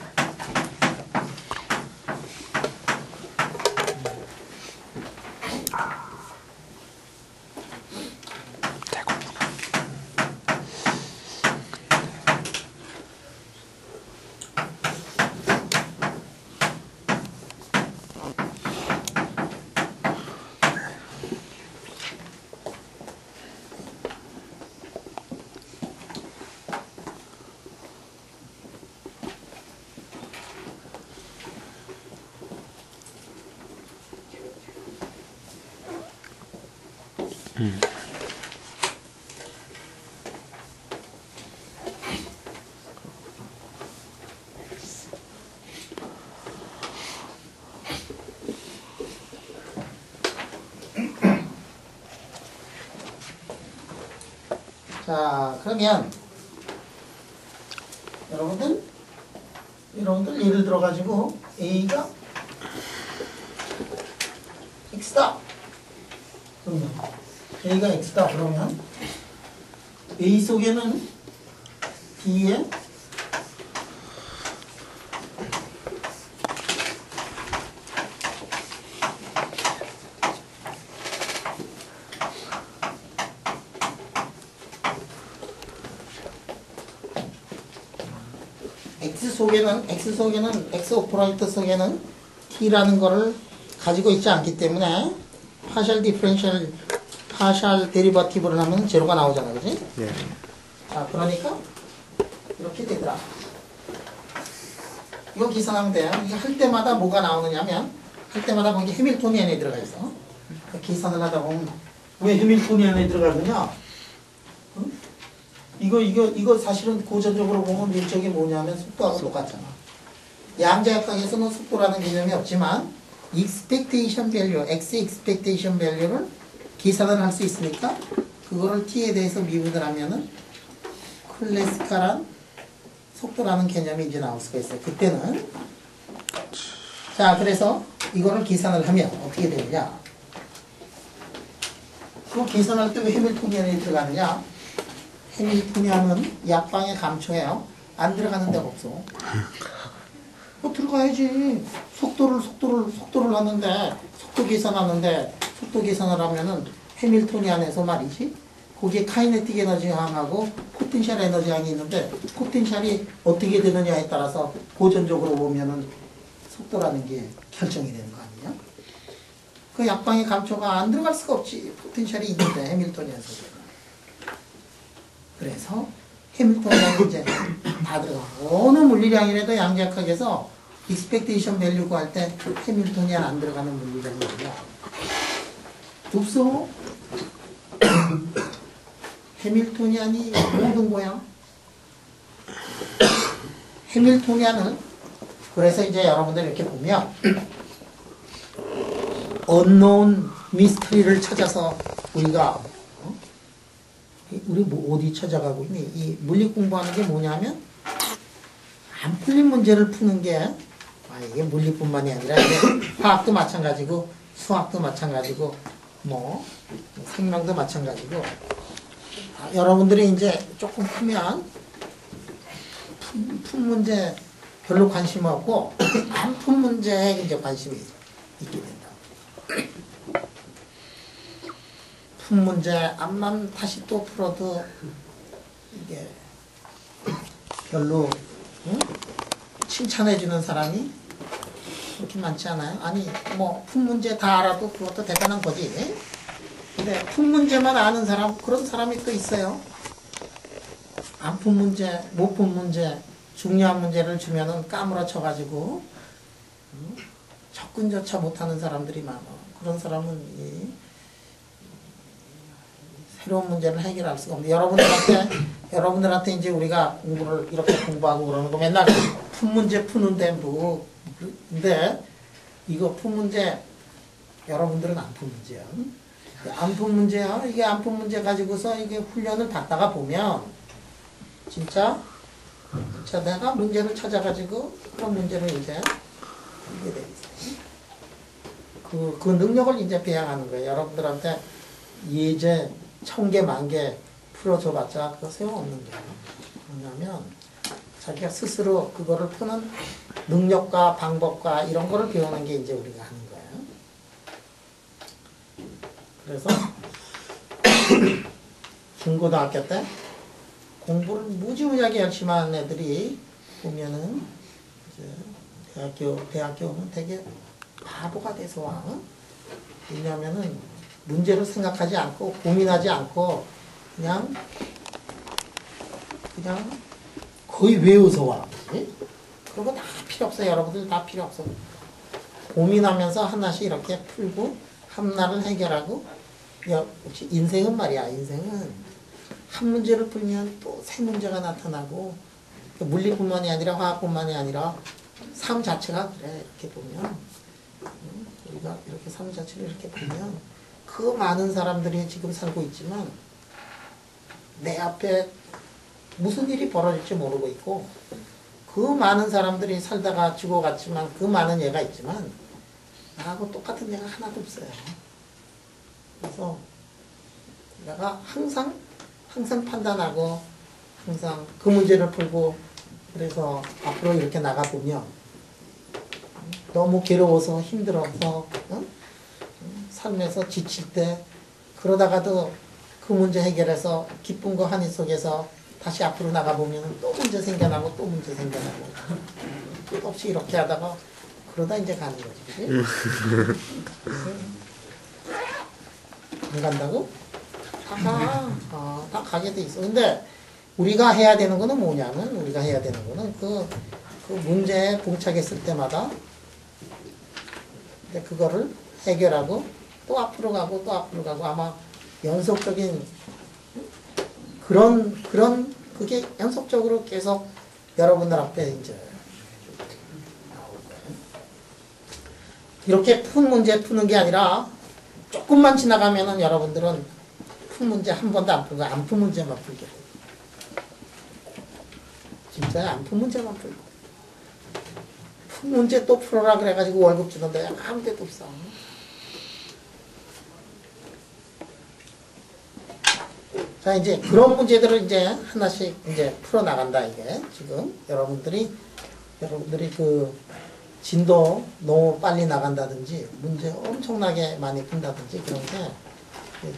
자 그러면 여러분들 예를 들어 가지고 A가 X다. 그러면 A가 X다 그러면 A 속에는 B에 X 속에는 X 오퍼레이터 속에는 T라는 거를 가지고 있지 않기 때문에 파셜 디퍼런셜 파셜 데리버티브를 하면 제로가 나오잖아, 그지? 예. 자, 그러니까 이렇게 되더라. 이거 계산하면 돼요. 이게 할 때마다 뭐가 나오느냐면 할 때마다 거기 해밀토니안에 들어가 있어. 계산을 하다 보면 왜 해밀토니안에 들어가느냐? 응? 이거 사실은 고전적으로 보면 밀적이 뭐냐면 속도하고 똑같잖아. 양자역학에서는 속도라는 개념이 없지만 expectation value, x expectation value를 계산을 할 수 있으니까 그거를 t에 대해서 미분을 하면은 클래시컬한 속도라는 개념이 이제 나올 수가 있어요. 그때는 자, 그래서 이거를 계산을 하면 어떻게 되느냐? 그거 계산할 때 왜 해밀토니안에 들어가느냐? 해밀토니안은 약방의 감초예요. 안 들어가는 데가 없어. 들어가야지. 속도를 하는데 속도 계산을 하면은 해밀토니안에서 말이지. 거기에 카이네틱 에너지 항하고 포텐셜 에너지 항이 있는데 포텐셜이 어떻게 되느냐에 따라서 고전적으로 보면은 속도라는 게 결정이 되는 거 아니냐? 그 약방의 감초가 안 들어갈 수가 없지. 포텐셜이 있는데 해밀토니안 속에는. 그래서 해밀토니안이 이제 다 들어가고 어느 물리량이라도 양자역학에서 익스펙테이션 밸류 구할 때 해밀토니안 안 들어가는 물리량이 뭐냐? 없어. 해밀토니안이 모든 거야. 해밀토니안은 그래서 이제 여러분들 이렇게 보면 unknown mystery를 찾아서 우리가 우리 뭐 어디 찾아가고 있니? 이 물리 공부하는 게 뭐냐면 안 풀린 문제를 푸는 게 이게 물리뿐만이 아니라 이게 화학도 마찬가지고 수학도 마찬가지고 뭐 생명도 마찬가지고 여러분들이 이제 조금 크면 푼 문제 별로 관심 없고 안 푼 문제에 이제 관심이 있게 된다. 푼 문제 암만 다시 또 풀어도 이게 별로 칭찬해주는 사람이 그렇게 많지 않아요. 아니 뭐 푼 문제 다 알아도 그것도 대단한 거지. 근데 푼 문제만 아는 사람, 그런 사람이 또 있어요. 안 푼 문제, 못 푼 문제, 중요한 문제를 주면은 까무러쳐가지고 접근조차 못하는 사람들이 많아. 그런 사람은 새로운 문제를 해결할 수가 없는데 여러분들한테 이제 우리가 공부를 이렇게 공부하고 그러는 거 맨날 푼 문제 푸는데 뭐 근데 이거 푼 문제 여러분들은 안 푼 문제야. 안 푼 문제야. 이게 안 푼 문제 가지고서 이게 훈련을 받다가 보면 진짜 내가 문제를 찾아가지고 그런 문제를 이제 이게 돼 있어요. 그 능력을 이제 배양하는 거예요. 여러분들한테 예제 1000개, 10,000개 풀어줘봤자 그거 소용없는 거예요. 왜냐하면 자기가 스스로 그거를 푸는 능력과 방법과 이런 거를 배우는 게 이제 우리가 하는 거예요. 그래서 중고등학교 때 공부를 무지무지하게 열심히 하는 애들이 보면은 이제 대학교 오면 되게 바보가 돼서 와. 왜냐하면은 문제를 생각하지 않고 고민하지 않고 그냥 거의 외워서 와. 그런 거 다 필요 없어요. 여러분들 다 필요 없어. 고민하면서 하나씩 이렇게 풀고 하나를 해결하고 인생은 말이야. 인생은 한 문제를 풀면 또 새 문제가 나타나고 물리뿐만이 아니라 화학뿐만이 아니라 삶 자체가 그래. 이렇게 보면 우리가 이렇게 삶 자체를 이렇게 보면 그 많은 사람들이 지금 살고 있지만 내 앞에 무슨 일이 벌어질지 모르고 있고 그 많은 사람들이 살다가 죽어갔지만 그 많은 얘가 있지만 나하고 똑같은 얘가 하나도 없어요. 그래서 내가 항상 판단하고 항상 그 문제를 풀고 그래서 앞으로 이렇게 나가보면 너무 괴로워서 힘들어서 삶에서 지칠 때 그러다가도 그 문제 해결해서 기쁨과 한이 속에서 다시 앞으로 나가보면 또 문제 생겨나고 또 문제 생겨나고 끝없이 이렇게 하다가 그러다 이제 가는 거지. 그치? 안 간다고? 다 가게 돼 있어. 근데 우리가 해야 되는 거는 뭐냐면 우리가 해야 되는 거는 그 문제에 봉착했을 때마다 근데 그거를 해결하고 또 앞으로 가고 또 앞으로 가고 아마 연속적인 그런 그게 연속적으로 계속 여러분들 앞에 이제 이렇게 푼 문제 푸는 게 아니라 조금만 지나가면은 여러분들은 푼 문제 한 번도 안 풀고 안 푼 문제만 풀게 돼요. 진짜 안 푼 문제만 풀고 푼 문제 또 풀어라 그래가지고 월급 주던데 아무 데도 없어. 자, 이제 그런 문제들을 이제 하나씩 이제 풀어 나간다, 이게. 지금 여러분들이 그 진도 너무 빨리 나간다든지 문제 엄청나게 많이 푼다든지 그런 게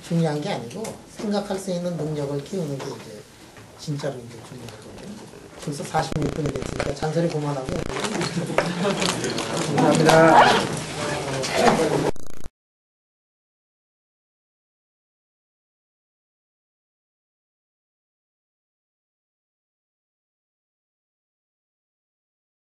중요한 게 아니고 생각할 수 있는 능력을 키우는 게 이제 진짜로 이제 중요한 거예요. 벌써 46분이 됐으니까 잔소리 그만하고. 감사합니다.